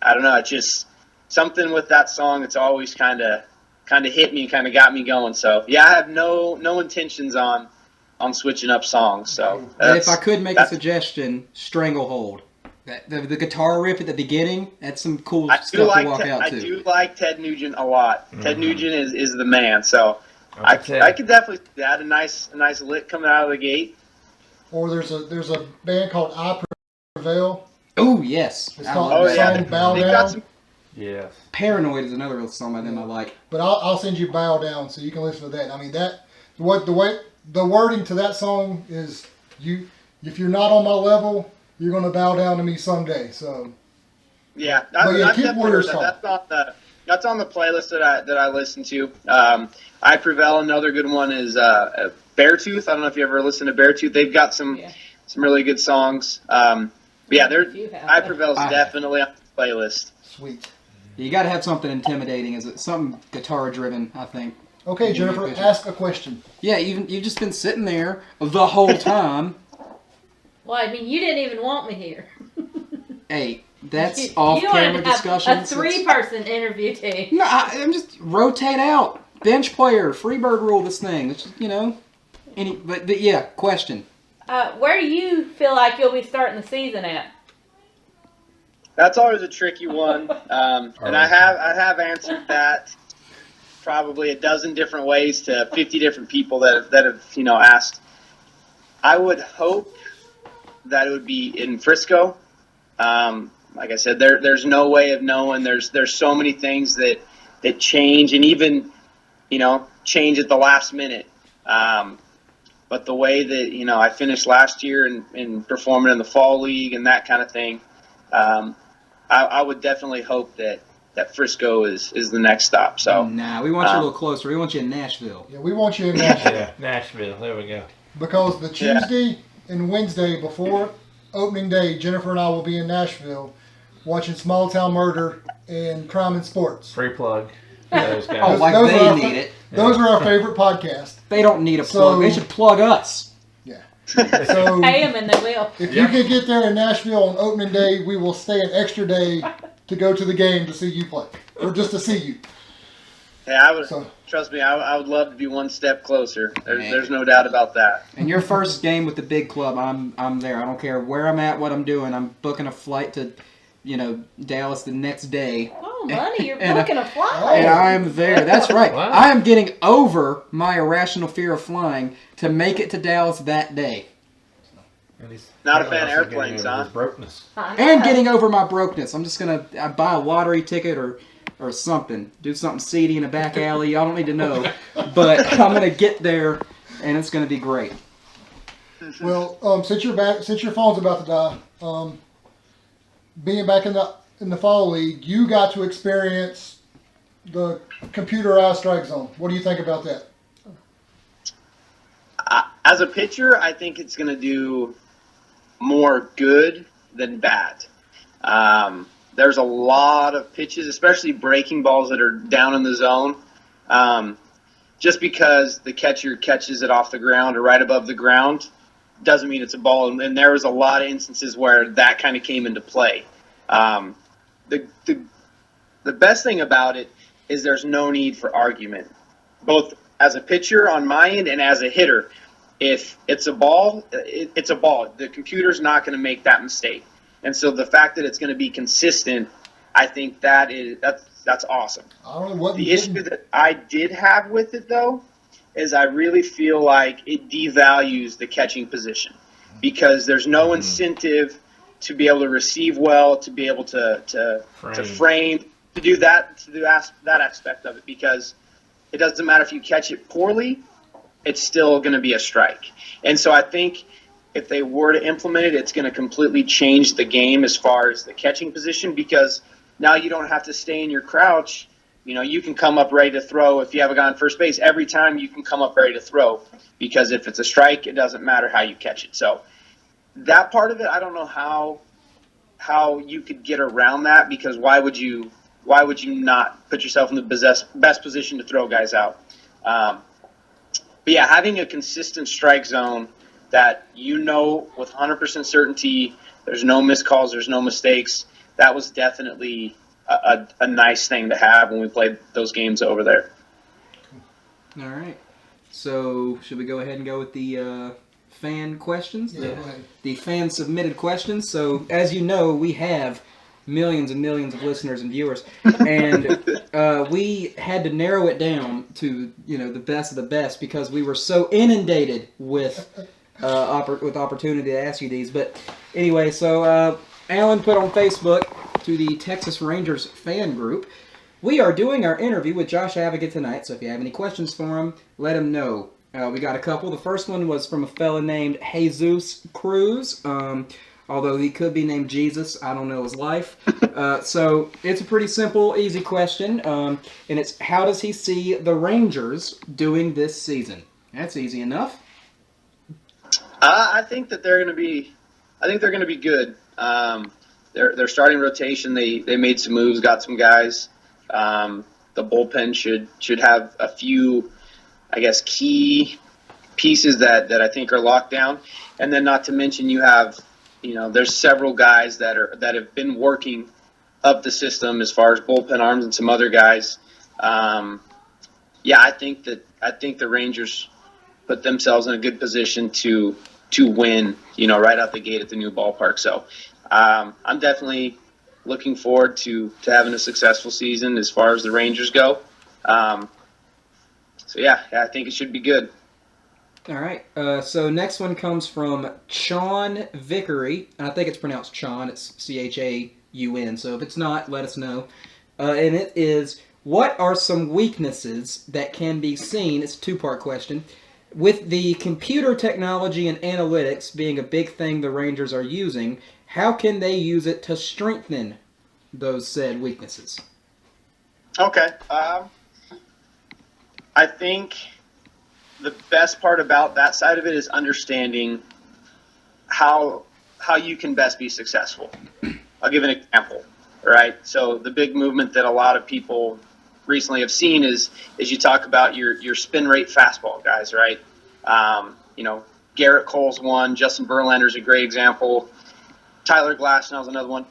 I don't know, it's just something with that song. It's always kind of hit me, kind of got me going. So yeah, I have no intentions on switching up songs. So if I could make a suggestion, Stranglehold. The guitar riff at the beginning, that's some cool stuff to walk out to. I do like Ted Nugent a lot. Mm-hmm. Ted Nugent is the man. So I could definitely add a nice lick coming out of the gate. Or there's a band called I Prevail. Oh yes. It's called the song Bow Down. Yes. Paranoid is another song by them I like. But I'll send you Bow Down so you can listen to that. I mean the wording to that song is if you're not on my level, you're going to bow down to me someday. So yeah, keep Warriors Call. That's on the playlist that I listen to. I Prevail. Another good one is Beartooth. I don't know if you ever listened to Beartooth. They've got some really good songs. I Prevail is definitely on the playlist. Sweet. You got to have something intimidating. Is it something guitar driven? I think. Okay, Jennifer, ask a question. Yeah, you've just been sitting there the whole time. Well, I mean, you didn't even want me here. Hey, that's You off-camera wanted to have discussion. a 3-person interview team. No, I'm just rotate out. Bench player, freebird rule this thing. It's just, but yeah, question. Where do you feel like you'll be starting the season at? That's always a tricky one, and I have answered that probably a dozen different ways to 50 different people that have asked. I would hope that it would be in Frisco. Like I said, there's no way of knowing. There's so many things that change, and even change at the last minute. But the way that I finished last year and performing in the fall league and that kind of thing, I would definitely hope that Frisco is the next stop. So Nah, we want you a little closer. We want you in Nashville. Yeah, we want you in Nashville. Yeah, Nashville. There we go. Because the Tuesday and Wednesday before opening day, Jennifer and I will be in Nashville watching Small Town Murder and Crime and Sports. Free plug. Those guys. Oh, like those they are need it. Those are our favorite podcasts. They don't need a plug. They should plug us. Yeah. So Pay them and they will. if you can get there in Nashville on opening day, we will stay an extra day to go to the game to see you play, or just to see you. yeah, I would So- trust me. I would love to be one step closer. There's no doubt about that. And your first game with the big club, I'm there. I don't care where I'm at, what I'm doing. I'm booking a flight to, Dallas the next day. Oh, money, you're And, booking a Oh. flight. And I am there. That's right. Wow. I am getting over my irrational fear of flying to make it to Dallas that day. And he's Not a fan of also getting airplanes, over huh? his Brokenness. And getting over my brokenness. I'm just going to buy a lottery ticket or something. Do something seedy in a back alley. I don't need to know. But I'm going to get there, and it's going to be great. Well, since your phone's about to die, being back in the fall league, you got to experience the computerized strike zone. What do you think about that? As a pitcher, I think it's going to do more good than bad. There's a lot of pitches, especially breaking balls that are down in the zone. Just because the catcher catches it off the ground or right above the ground doesn't mean it's a ball. And there was a lot of instances where that kind of came into play. The best thing about it is there's no need for argument, both as a pitcher on my end and as a hitter. If it's a ball, it's a ball. The computer's not going to make that mistake. And so the fact that it's going to be consistent, I think that's awesome. I don't know what The issue that I did have with it, though, is I really feel like it devalues the catching position because there's no incentive to be able to receive well, to be able to frame, to do that aspect of it, because it doesn't matter if you catch it poorly, it's still going to be a strike. And so I think if they were to implement it, it's going to completely change the game as far as the catching position, because now you don't have to stay in your crouch. You can come up ready to throw. If you have a guy on first base, every time you can come up ready to throw, because if it's a strike, it doesn't matter how you catch it. So that part of it, I don't know how you could get around that, because why would you not put yourself in the best position to throw guys out? But yeah, having a consistent strike zone that with 100% certainty, there's no missed calls, there's no mistakes, that was definitely a nice thing to have when we played those games over there. All right. So should we go ahead and go with the fan questions? Yeah, go ahead. The fan submitted questions. So as you know, we have millions and millions of listeners and viewers, and we had to narrow it down to the best of the best, because we were so inundated with opportunity to ask you these. But anyway, so Allan put on Facebook to the Texas Rangers fan group, we are doing our interview with Josh Advocate tonight, so if you have any questions for him, let him know. We got a couple. The first one was from a fella named Jesus Cruz. Although he could be named Jesus, I don't know his life. So it's a pretty simple, easy question, and it's how does he see the Rangers doing this season? That's easy enough. I think that they're going to be. I think they're going to be good. Their starting rotation. They made some moves, got some guys. The bullpen should have a few, I guess, key pieces that I think are locked down, and then not to mention you have there's several guys that have been working up the system as far as bullpen arms and some other guys. I think the Rangers put themselves in a good position to win, right out the gate at the new ballpark. So I'm definitely looking forward to having a successful season as far as the Rangers go. I think it should be good. All right. So next one comes from Chon Vickery. I think it's pronounced Chon. It's Chaun. So if it's not, let us know. And it is, what are some weaknesses that can be seen? It's a two-part question. With the computer technology and analytics being a big thing the Rangers are using, how can they use it to strengthen those said weaknesses? Okay. I think the best part about that side of it is understanding how you can best be successful. I'll give an example, right? So the big movement that a lot of people recently have seen is you talk about your spin rate fastball guys, right? Garrett Cole's one, Justin Verlander's a great example, Tyler Glasnow's another one.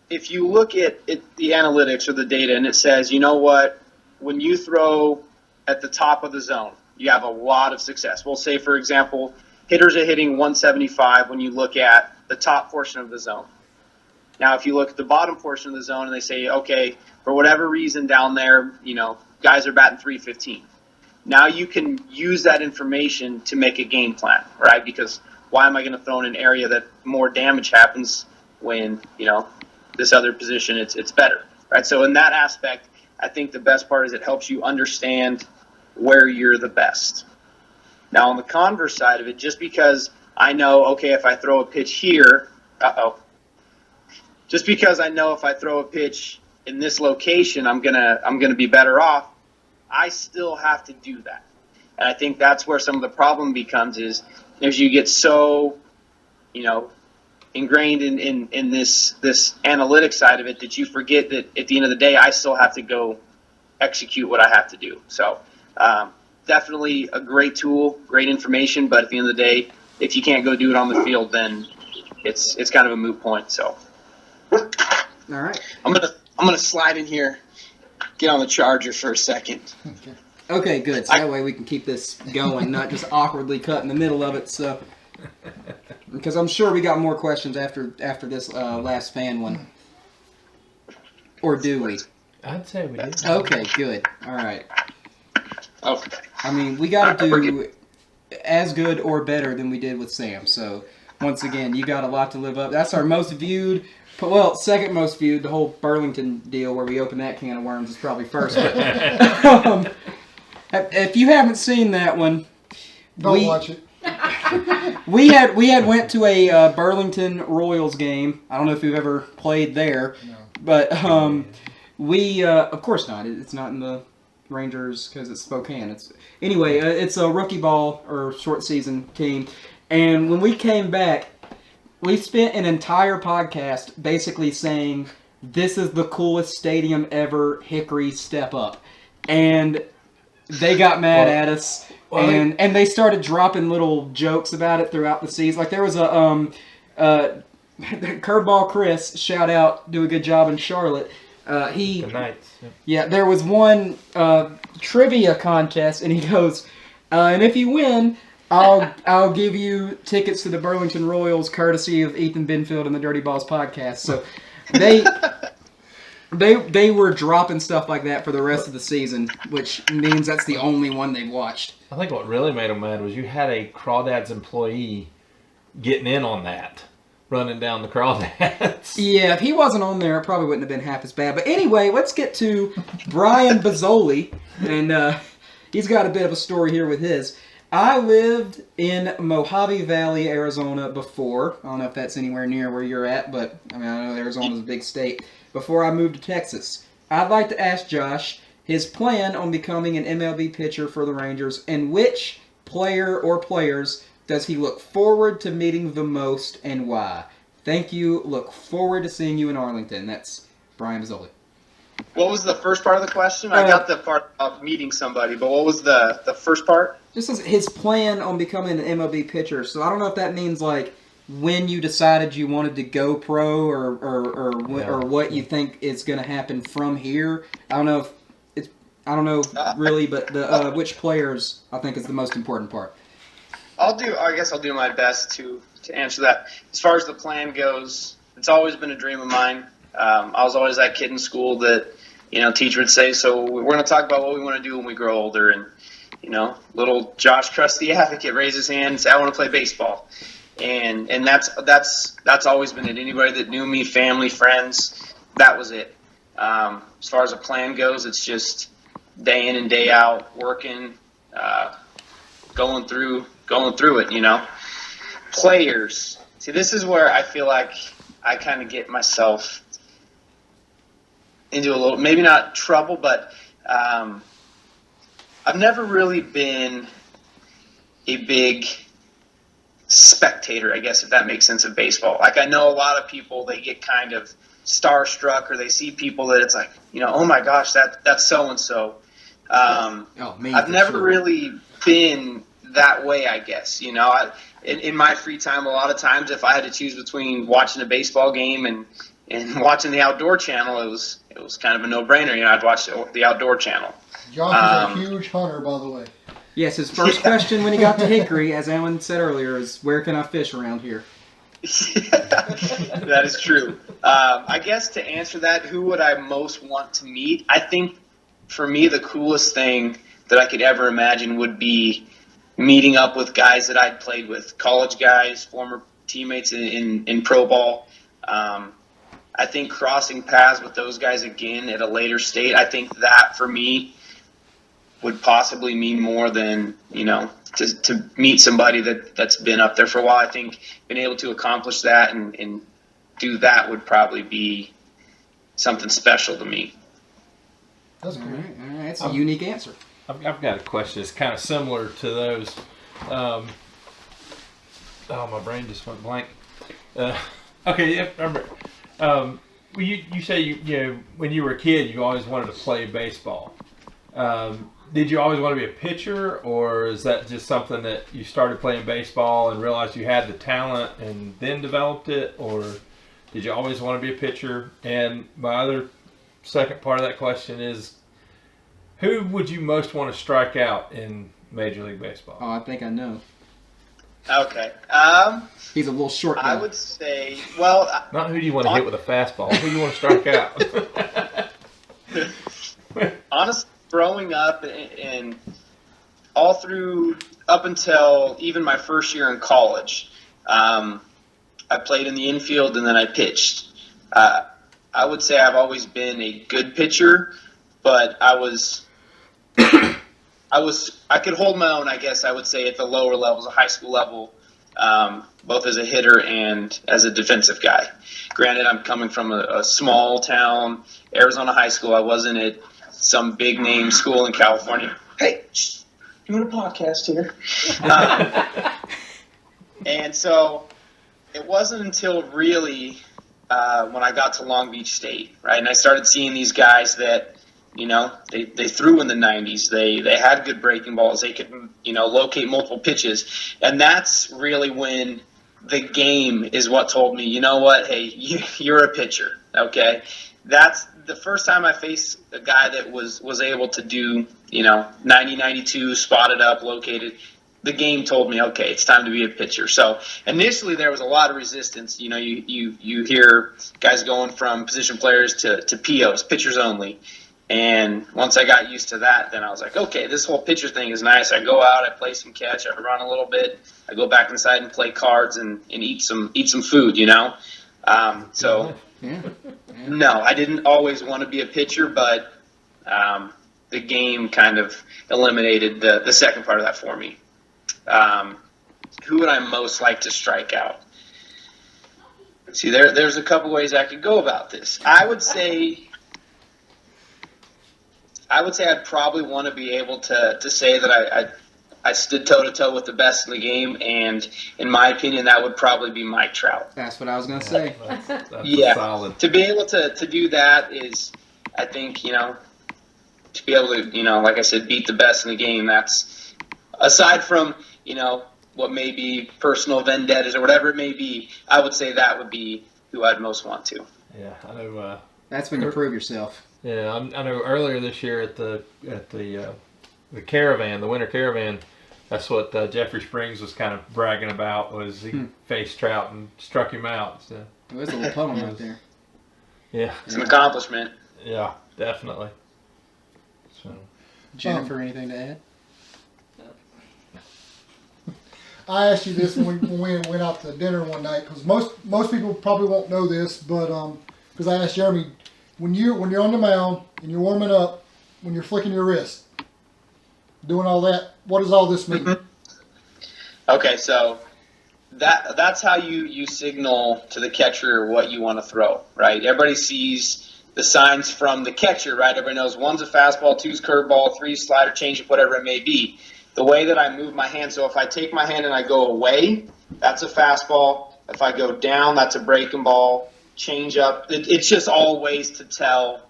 If you look at the analytics or the data and it says, you know what, when you throw at the top of the zone, you have a lot of success. We'll say, for example, hitters are hitting 175 when you look at the top portion of the zone. Now, if you look at the bottom portion of the zone and they say, okay, for whatever reason down there, guys are batting 315. Now you can use that information to make a game plan, right? Because why am I going to throw in an area that more damage happens when, this other position, it's better, right? So in that aspect, I think the best part is it helps you understand where you're the best. Now, on the converse side of it, just because I know, okay, if I throw a pitch here, just because I know if I throw a pitch in this location, I'm gonna be better off, I still have to do that. And I think that's where some of the problem becomes is as you get so, ingrained in this analytic side of it that you forget that at the end of the day, I still have to go execute what I have to do. So definitely a great tool, great information, but at the end of the day, if you can't go do it on the field, then it's kind of a moot point. So all right, I'm gonna slide in here, get on the charger for a second. Okay, good. So that way we can keep this going, not just awkwardly cut in the middle of it. So, because I'm sure we got more questions after this last fan one, or do we? I'd say we did. Okay, good. All right. Okay. I mean, we got to do as good or better than we did with Sam. So, once again, you got a lot to live up. That's our most viewed. Well, second most viewed. The whole Burlington deal where we opened that can of worms is probably first. But, if you haven't seen that one, Don't watch it. we had went to a Burlington Royals game. I don't know if you've ever played there, No. but we of course not. It's not in the Rangers because it's Spokane. It's a rookie ball or short season team, and when we came back, we spent an entire podcast basically saying this is the coolest stadium ever. Hickory, step up, and they got mad at us. And they started dropping little jokes about it throughout the season. Like there was a Curveball Chris, shout out, do a good job in Charlotte. The Knights. Yeah, there was one trivia contest, and he goes, and if you win, I'll give you tickets to the Burlington Royals, courtesy of Ethan Benfield and the Dirty Balls podcast. So They were dropping stuff like that for the rest of the season, which means that's the only one they've watched. I think what really made them mad was you had a Crawdads employee getting in on that, running down the Crawdads. Yeah, if he wasn't on there, it probably wouldn't have been half as bad. But anyway, let's get to Brian Bazzoli, and he's got a bit of a story here with his. I lived in Mojave Valley, Arizona before. I don't know if that's anywhere near where you're at, but I know Arizona's a big state. Before I moved to Texas, I'd like to ask Josh his plan on becoming an MLB pitcher for the Rangers, and which player or players does he look forward to meeting the most and why? Thank you. Look forward to seeing you in Arlington. That's Brian Bazzoli. What was the first part of the question? I got the part of meeting somebody, but what was the first part? This is his plan on becoming an MLB pitcher. So I don't know if that means like when you decided you wanted to go pro, or what you think is going to happen from here? I don't know if it's really, but the which players I think is the most important part. I guess I'll do my best to answer that. As far as the plan goes, it's always been a dream of mine. I was always that kid in school that, teacher would say, so we're going to talk about what we want to do when we grow older. And, little Josh Crusty Advocate raised his hand and said, I want to play baseball. And that's always been it. Anybody that knew me, family, friends, that was it. As far as a plan goes, it's just day in and day out, working, going through it, Players. See, this is where I feel like I kind of get myself into a little, maybe not trouble, but I've never really been a big spectator, I guess, if that makes sense, of baseball. Like, I know a lot of people, they get kind of starstruck, or they see people that it's like, oh my gosh, that's so-and-so. I've never really been that way, I guess. In my free time, a lot of times, if I had to choose between watching a baseball game and watching the Outdoor Channel, it was kind of a no-brainer. I'd watch the Outdoor Channel. Josh is a huge hunter, by the way. Yes, his first question when he got to Hickory, as Allan said earlier, is where can I fish around here? That is true. I guess to answer that, who would I most want to meet? I think for me, the coolest thing that I could ever imagine would be meeting up with guys that I'd played with, college guys, former teammates in pro ball. I think crossing paths with those guys again at a later state, I think that for me would possibly mean more than, to meet somebody that's been up there for a while. I think being able to accomplish that and do that would probably be something special to me. That's cool. All right. That's a unique answer. I've got a question. It's kind of similar to those. My brain just went blank. Okay, yeah, remember. You say when you were a kid, you always wanted to play baseball. Did you always want to be a pitcher, or is that just something that you started playing baseball and realized you had the talent and then developed it, or did you always want to be a pitcher? And my other second part of that question is, who would you most want to strike out in Major League Baseball? Oh, I think I know. Okay. He's a little short guy. I would say, well... Not who do you want to hit with a fastball, who do you want to strike out? Honestly, growing up and all through, up until even my first year in college, I played in the infield and then I pitched. I would say I've always been a good pitcher, but I could hold my own, I guess I would say, at the lower levels, the high school level, both as a hitter and as a defensive guy. Granted, I'm coming from a small town, Arizona high school. I wasn't at some big name school in California. Hey, doing a podcast here. And so it wasn't until really when I got to Long Beach State, right, and I started seeing these guys that, they threw in the 90s. They had good breaking balls. They could, locate multiple pitches. And that's really when the game is what told me, you know what, hey, you're a pitcher, okay? That's the first time I faced a guy that was able to do, 90, 92, spotted up, located. The game told me, okay, it's time to be a pitcher. So initially there was a lot of resistance. You hear guys going from position players to POs, pitchers only. And once I got used to that, then I was like, okay, this whole pitcher thing is nice. I go out, I play some catch, I run a little bit, I go back inside and play cards and eat some food, So no, I didn't always want to be a pitcher, but the game kind of eliminated the second part of that for me. Who would I most like to strike out? See, there's a couple ways I could go about this. I would say I'd probably want to be able to say that I stood toe-to-toe with the best in the game, and in my opinion, that would probably be Mike Trout. That's what I was going to say. That's yeah, solid. To be able to do that is, I think, to be able to, like I said, beat the best in the game, that's, aside from, what may be personal vendettas or whatever it may be, I would say that would be who I'd most want to. Yeah, I know. That's when you prove yourself. Yeah, I know. Earlier this year at the caravan, the winter caravan, that's what Jeffrey Springs was kind of bragging about. Was he faced Trout and struck him out? So. There's a little poem right there. Yeah, It's an accomplishment. yeah, definitely. So. Jennifer, anything to add? I asked you this when we went out to dinner one night, because most people probably won't know this, but because I asked Jeremy, when you're on the mound and you're warming up, when you're flicking your wrist, doing all that, what does all this mean? Okay, so that's how you signal to the catcher what you want to throw, right? Everybody sees the signs from the catcher, right? Everybody knows 1's a fastball, 2's curveball, 3's slider, changeup, whatever it may be. The way that I move my hand, so if I take my hand and I go away, that's a fastball. If I go down, that's a breaking ball, changeup. It's just all ways to tell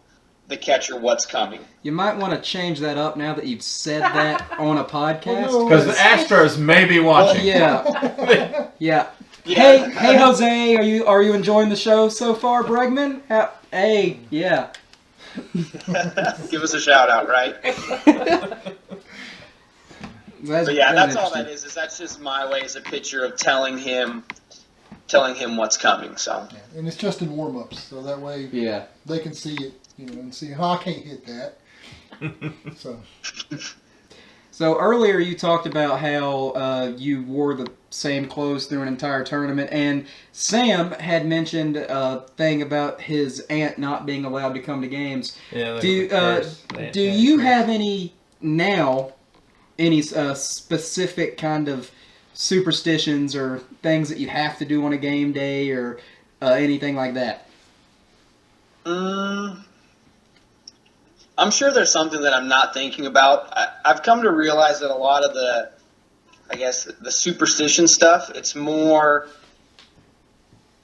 the catcher what's coming. You might want to change that up now that you've said that on a podcast. Because the Astros may be watching. Yeah. Yeah. Hey, Jose, are you enjoying the show so far, Bregman? Hey, yeah. Give us a shout out, right? But yeah, that's all that is that's just my way as a pitcher of telling him what's coming. So. Yeah, and it's just in warm-ups, so that way they can see it, and see, I can't hit that. So earlier you talked about how you wore the same clothes through an entire tournament, and Sam had mentioned a thing about his aunt not being allowed to come to games. Yeah, do you have any specific kind of superstitions or things that you have to do on a game day or anything like that? I'm sure there's something that I'm not thinking about. I've come to realize that a lot of the superstition stuff, it's more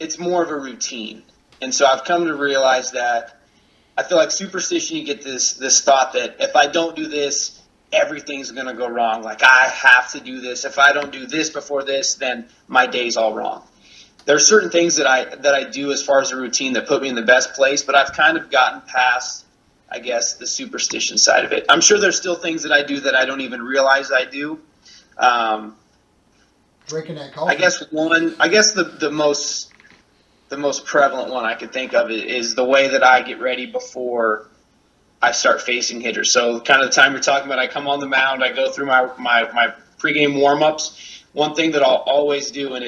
of a routine. And so I've come to realize that I feel like superstition, you get this thought that if I don't do this, everything's going to go wrong. Like, I have to do this. If I don't do this before this, then my day's all wrong. There are certain things that I do as far as a routine that put me in the best place, but I've kind of gotten past, I guess, the superstition side of it. I'm sure there's still things that I do that I don't even realize I do. Drinking that coffee. I guess the most prevalent one I could think of is the way that I get ready before I start facing hitters. So kind of the time you're talking about, I come on the mound, I go through my pregame warm-ups. One thing that I'll always do, and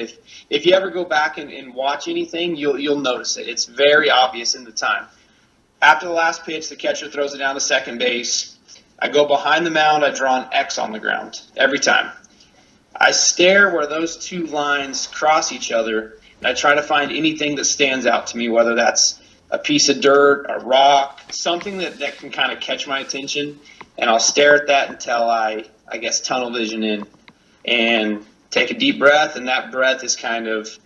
if you ever go back and watch anything, you'll notice it. It's very obvious in the time. After the last pitch, the catcher throws it down to second base. I go behind the mound, I draw an X on the ground every time. I stare where those two lines cross each other, and I try to find anything that stands out to me, whether that's a piece of dirt, a rock, something that can kind of catch my attention, and I'll stare at that until I guess tunnel vision in and take a deep breath, and that breath is kind of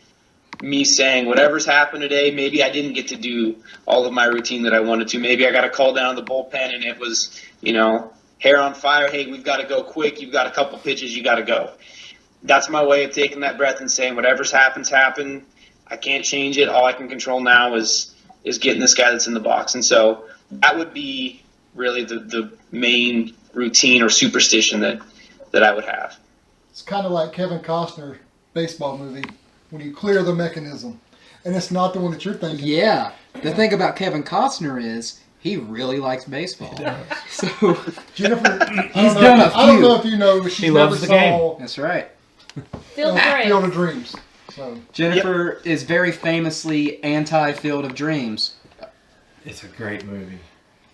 me saying whatever's happened today, maybe I didn't get to do all of my routine that I wanted to. Maybe I got a call down the bullpen and it was, hair on fire. Hey, we've got to go quick. You've got a couple pitches. You got to go. That's my way of taking that breath and saying whatever's happened. I can't change it. All I can control now is getting this guy that's in the box. And so that would be really the main routine or superstition that I would have. It's kind of like Kevin Costner baseball movie, when you clear the mechanism. And it's not the one that you're thinking. Yeah. The thing about Kevin Costner is he really likes baseball. So Jennifer, he's done a few. I don't know if you know, but she loves the game. That's right. Field of Dreams. So. Jennifer is very famously anti-Field of Dreams. It's a great movie.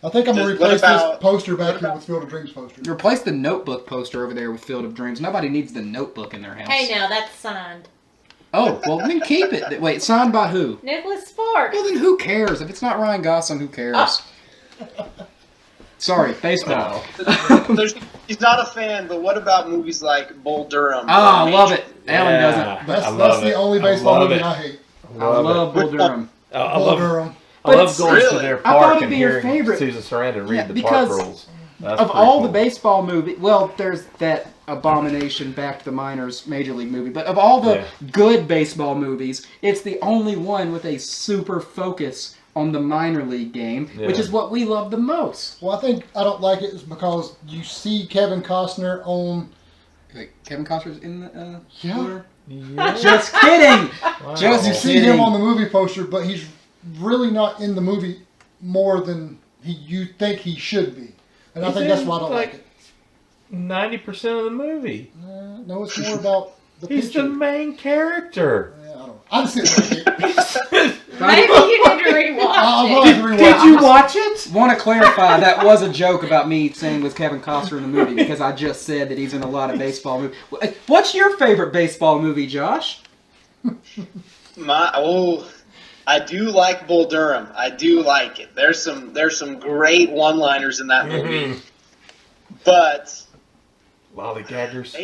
I think I'm going to replace this poster back here with Field of Dreams poster. Replace the Notebook poster over there with Field of Dreams. Nobody needs the Notebook in their house. Hey, now that's signed. Oh, well, then keep it. Wait, signed by who? Nicholas Sparks. Well, then who cares? If it's not Ryan Gosling, who cares? Sorry, baseball. He's not a fan, but what about movies like Bull Durham? Oh, I love it. Alan doesn't. That's the only baseball movie I hate. I love Bull Durham. Bull Durham. I love going to their park and your hearing favorite. Susan Sarandon read the because park rules. Of all the baseball movies, well, there's that abomination back to the minors major league movie. But of all the good baseball movies, it's the only one with a super focus on the minor league game, which is what we love the most. Well, I think I don't like it is because you see Kevin Costner on. Wait, Kevin Costner's in the Yeah. Just kidding. Wow. Just You see him on the movie poster, but he's really not in the movie more than you think he should be. And I think that's why I don't like it. 90% of the movie. No, it's more about the He's picture. the main character. Yeah, I don't know. I just didn't like it. Maybe you need to rewatch I'll it. go have to rewatch Did you it. watch it? Want to clarify, that was a joke about me saying was Kevin Costner in the movie because I just said that he's in a lot of baseball movies. What's your favorite baseball movie, Josh? I do like Bull Durham. I do like it. There's some great one-liners in that movie. But Lollygaggers.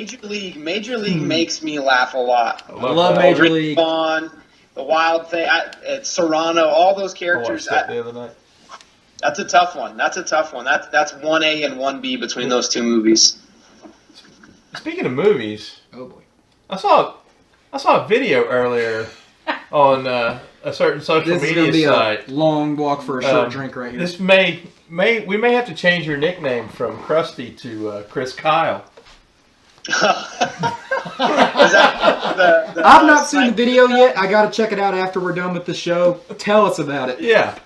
Major League makes me laugh a lot. I love Major Rick League. Vaughn, the Wild Thing, Serrano, all those I characters. watched that the other night. That's a tough one. That's 1A and 1B between those two movies. Speaking of movies, Oh boy. I saw a video earlier on a certain social This is media going to be site. a long walk for a short drink right here. This we may have to change your nickname from Crusty to Chris Kyle. Is that I've not seen the video yet. I got to check it out after we're done with the show. Tell us about it. Yeah.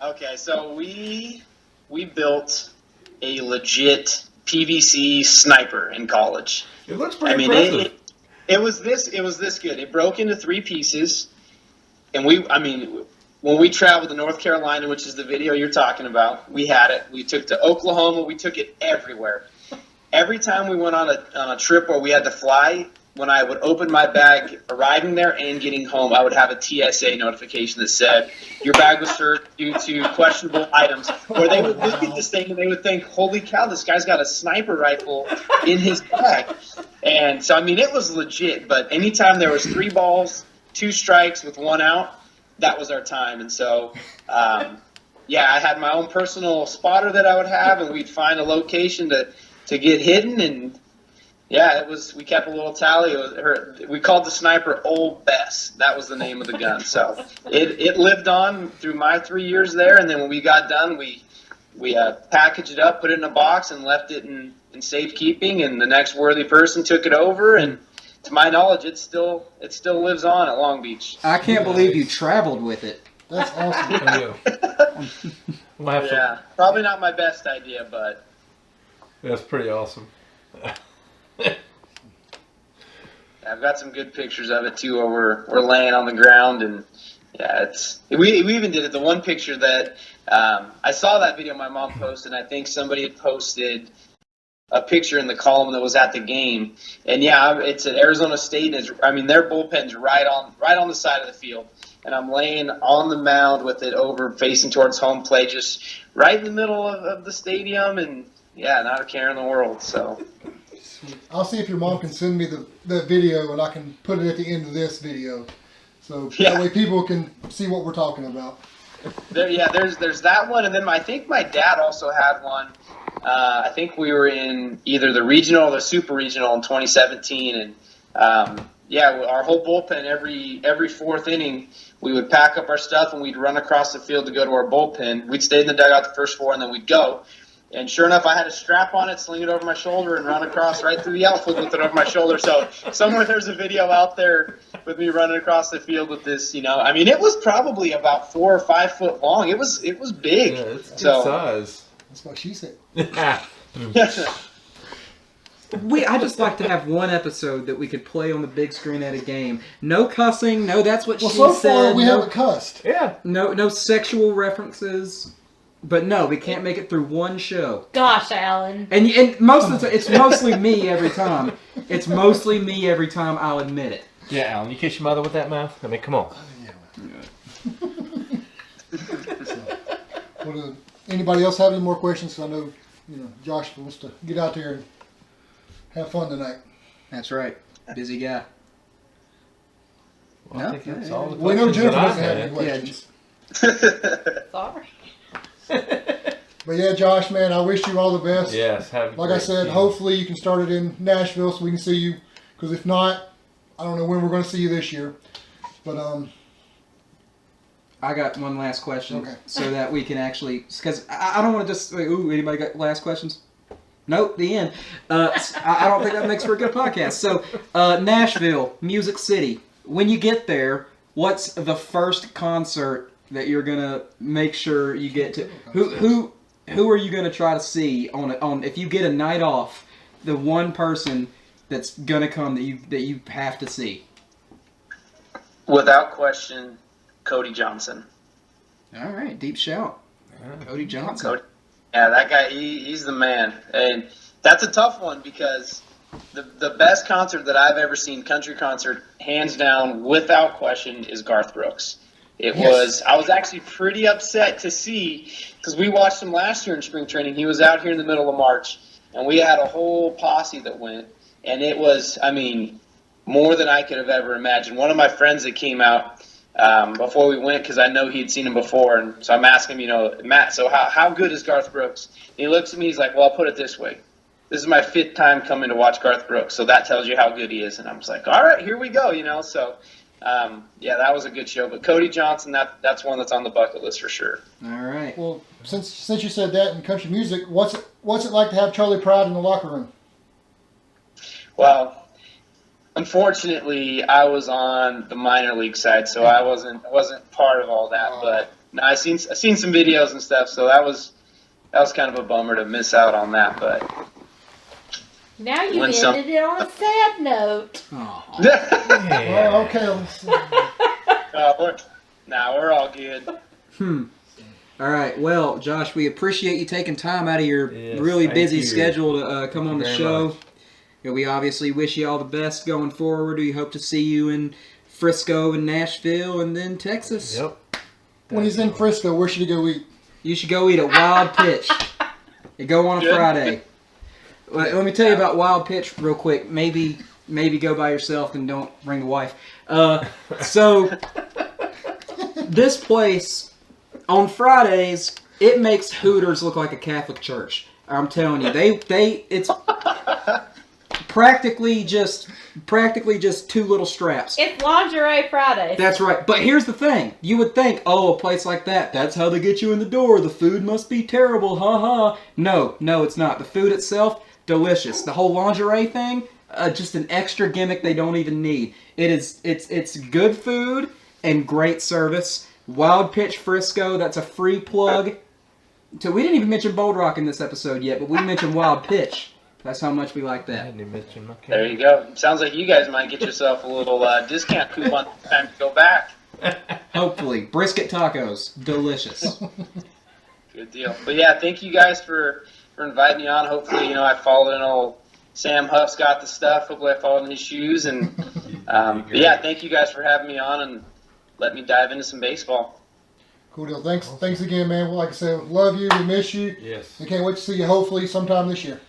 Okay, so we built a legit PVC sniper in college. It looks pretty impressive. It was this good. It broke into 3 pieces, and when we traveled to North Carolina, which is the video you're talking about, we had it. We took to Oklahoma. We took it everywhere. Every time we went on a trip where we had to fly, when I would open my bag arriving there and getting home, I would have a TSA notification that said, your bag was searched due to questionable items. Or they would look at this thing and they would think, holy cow, this guy's got a sniper rifle in his bag. And so, it was legit. But anytime there was 3 balls, 2 strikes with 1 out, that was our time. And so, I had my own personal spotter that I would have, and we'd find a location to get hidden. And yeah, we kept a little tally. We called the sniper Old Bess. That was the name of the gun. So it lived on through my 3 years there. And then when we got done, we packaged it up, put it in a box, and left it in safekeeping. And the next worthy person took it over. And to my knowledge, it still lives on at Long Beach. I can't believe you traveled with it. That's awesome. Yeah. Probably not my best idea, but That's pretty awesome. I've got some good pictures of it too, where we're laying on the ground, and we even did it. The one picture that I saw that video my mom posted, and I think somebody had posted a picture in the column that was at the game, and it's at Arizona State, and their bullpen's right on the side of the field, and I'm laying on the mound with it over facing towards home plate, just right in the middle of the stadium, and not a care in the world. So. I'll see if your mom can send me the video, and I can put it at the end of this video, so that way people can see what we're talking about. There's that one, and then I think my dad also had one. I think we were in either the regional or the super regional in 2017, and our whole bullpen every 4th inning we would pack up our stuff and we'd run across the field to go to our bullpen. We'd stay in the dugout the first 4, and then we'd go. And sure enough, I had a strap on it, sling it over my shoulder, and run across right through the outfield with it over my shoulder. So somewhere there's a video out there with me running across the field with this. It was probably about 4 or 5 foot long. It was big. Yeah, it's good size. That's what she said. I just like to have one episode that we could play on the big screen at a game. No cussing. No, that's what she so said. far we haven't cussed. Yeah. No sexual references. But no, we can't make it through one show. Gosh, Allan. And most of the time, it's mostly me every time. It's mostly me every time, I'll admit it. Yeah, Allan, you kiss your mother with that mouth? Come on. Well, anybody else have any more questions? I know, Josh wants to get out there and have fun tonight. That's right. Busy guy. Well, I think that's all the We know questions Jennifer that I doesn't have had. any questions. Sorry. But But yeah, Josh, man, I wish you all the best. Yes. Have a Like I great said, season. hopefully you can start it in Nashville so we can see you. Because if not, I don't know when we're going to see you this year. But I got one last question, Okay. so that we can actually, because I don't want to just say, ooh, anybody got last questions? Nope, the end. I don't think that makes for a good podcast. So, Nashville, Music City. When you get there, what's the first concert that you're gonna make sure you get to? Who are you gonna try to see on if you get a night off? The one person that's gonna come that you have to see. Without question, Cody Johnson. All right, deep shout, Cody Johnson. Cody. Yeah, that guy, he's the man. And that's a tough one because the best concert that I've ever seen, country concert, hands down, without question, is Garth Brooks. I was actually pretty upset to see, because we watched him last year in spring training. He was out here in the middle of March, and we had a whole posse that went. And it was, more than I could have ever imagined. One of my friends that came out before we went, because I know he'd seen him before, and so I'm asking him, Matt, so how good is Garth Brooks? And he looks at me, he's like, well, I'll put it this way. This is my 5th time coming to watch Garth Brooks, so that tells you how good he is. And I'm just like, all right, here we go, So, that was a good show. But Cody Johnson, that's one that's on the bucket list for sure. All right. well, since you said that in country music, what's it like to have Charlie Pride in the locker room? Well, unfortunately, I was on the minor league side, so I wasn't part of all that. But no, I seen some videos and stuff, so that was kind of a bummer to miss out on that. But Now you ended it on a sad note. Well, okay. we're all good. All right. Well, Josh, we appreciate you taking time out of your really thank busy you. schedule to come on the Very show. much. We obviously wish you all the best going forward. We hope to see you in Frisco and Nashville and then Texas. Yep. When he's in Frisco, where should he go eat? You should go eat at Wild Pitch. You go on a Friday. Let me tell you about Wild Pitch real quick. Maybe go by yourself and don't bring the wife. So this place on Fridays, it makes Hooters look like a Catholic church. I'm telling you, it's practically just 2 little straps. It's Lingerie Friday. That's right. But here's the thing. You would think, a place like that's how they get you in the door. The food must be terrible. Ha. No, it's not. The food itself, delicious. The whole lingerie thing, just an extra gimmick they don't even need. It's good food and great service. Wild Pitch Frisco, that's a free plug. So we didn't even mention Bold Rock in this episode yet, but we mentioned Wild Pitch. That's how much we like I that. didn't even mention my There you go. Sounds like you guys might get yourself a little discount coupon time to go back. Hopefully. Brisket tacos. Delicious. Good deal. But yeah, thank you guys for inviting me on. Hopefully, I followed in old Sam Huff's got the stuff. Hopefully I followed in his shoes. And but yeah, thank you guys for having me on and let me dive into some baseball. Cool deal. Thanks again, man. Well, like I said, love you. We miss you. Yes. We can't wait to see you hopefully sometime this year.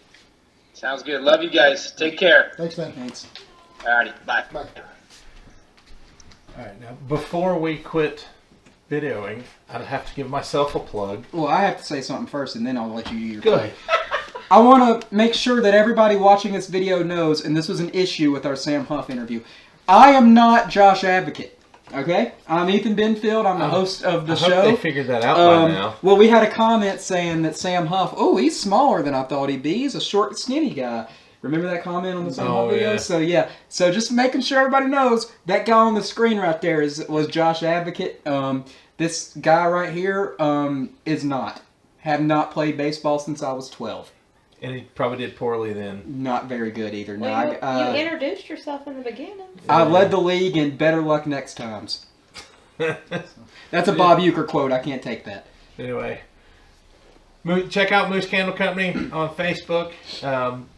Sounds good. Love you guys. Take care. Thanks, man. Thanks. Alrighty. Bye. Bye. All right. Now, before we quit videoing, I'd have to give myself a plug. Well, I have to say something first, and then I'll let you do your Go plug. ahead. I want to make sure that everybody watching this video knows, and this was an issue with our Sam Huff interview, I am not Josh Advocate. Okay? I'm Ethan Benfield. I'm the host of the I show. hope they figured that out by now. Well, we had a comment saying that Sam Huff, he's smaller than I thought he'd be. He's a short, skinny guy. Remember that comment on the Sam Huff video? Yeah. So just making sure everybody knows, that guy on the screen right there was Josh Advocate. This guy right here is not. Have not played baseball since I was 12. And he probably did poorly then. Not very good either. No, Well, you introduced yourself in the beginning. I led the league in better luck next times. That's a Bob Uecker quote. I can't take that. Anyway, check out Moose Candle Company on Facebook.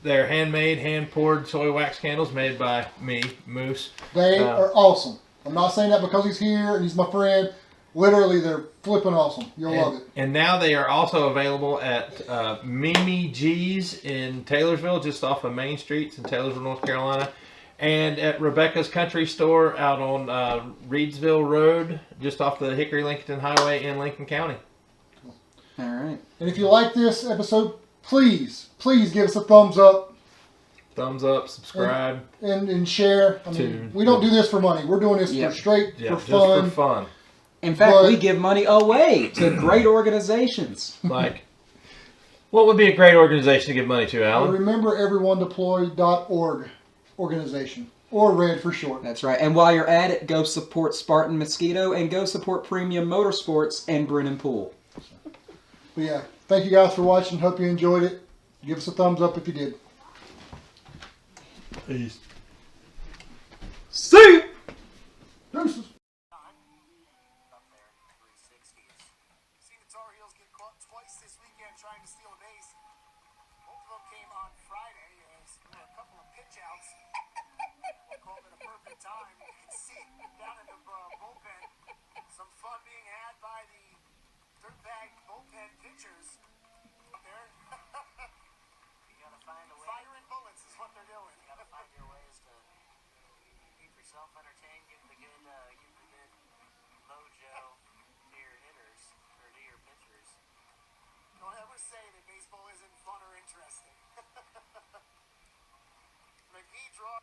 They're handmade, hand-poured soy wax candles made by me, Moose. They are awesome. I'm not saying that because he's here and he's my friend. Literally, they're flipping awesome. You'll love it. And now they are also available at Mimi G's in Taylorsville, just off of Main Street in Taylorsville, North Carolina. And at Rebecca's Country Store out on Reedsville Road, just off the Hickory-Lincoln Highway in Lincoln County. All right. And if you like this episode, please give us a thumbs up Thumbs up, subscribe. and share. I mean, we don't do this for money. We're doing this for Just fun. for fun. In fact, we give money away to great organizations. Like, what would be a great organization to give money to, Alan? RememberEveryoneDeploy.org organization, or RED for short. That's right. And while you're at it, go support Spartan Mosquito and go support Premium Motorsports and Brennan Pool. But yeah, thank you guys for watching. Hope you enjoyed it. Give us a thumbs up if you did. Peace. See ya! Deuces. Seen the Tar Heels get caught twice this weekend trying to steal a base. Both of them came on Friday as there were a couple of pitch outs. We'll call it a perfect time. You can see down in the bullpen some fun being had by the Dirtbag bullpen pitchers up there. You gotta find a way. Firing bullets is what they're doing. You gotta find your ways to keep yourself entertained, give the good mojo to your hitters or to your pitchers. Don't ever say that baseball isn't fun or interesting. McGee draws.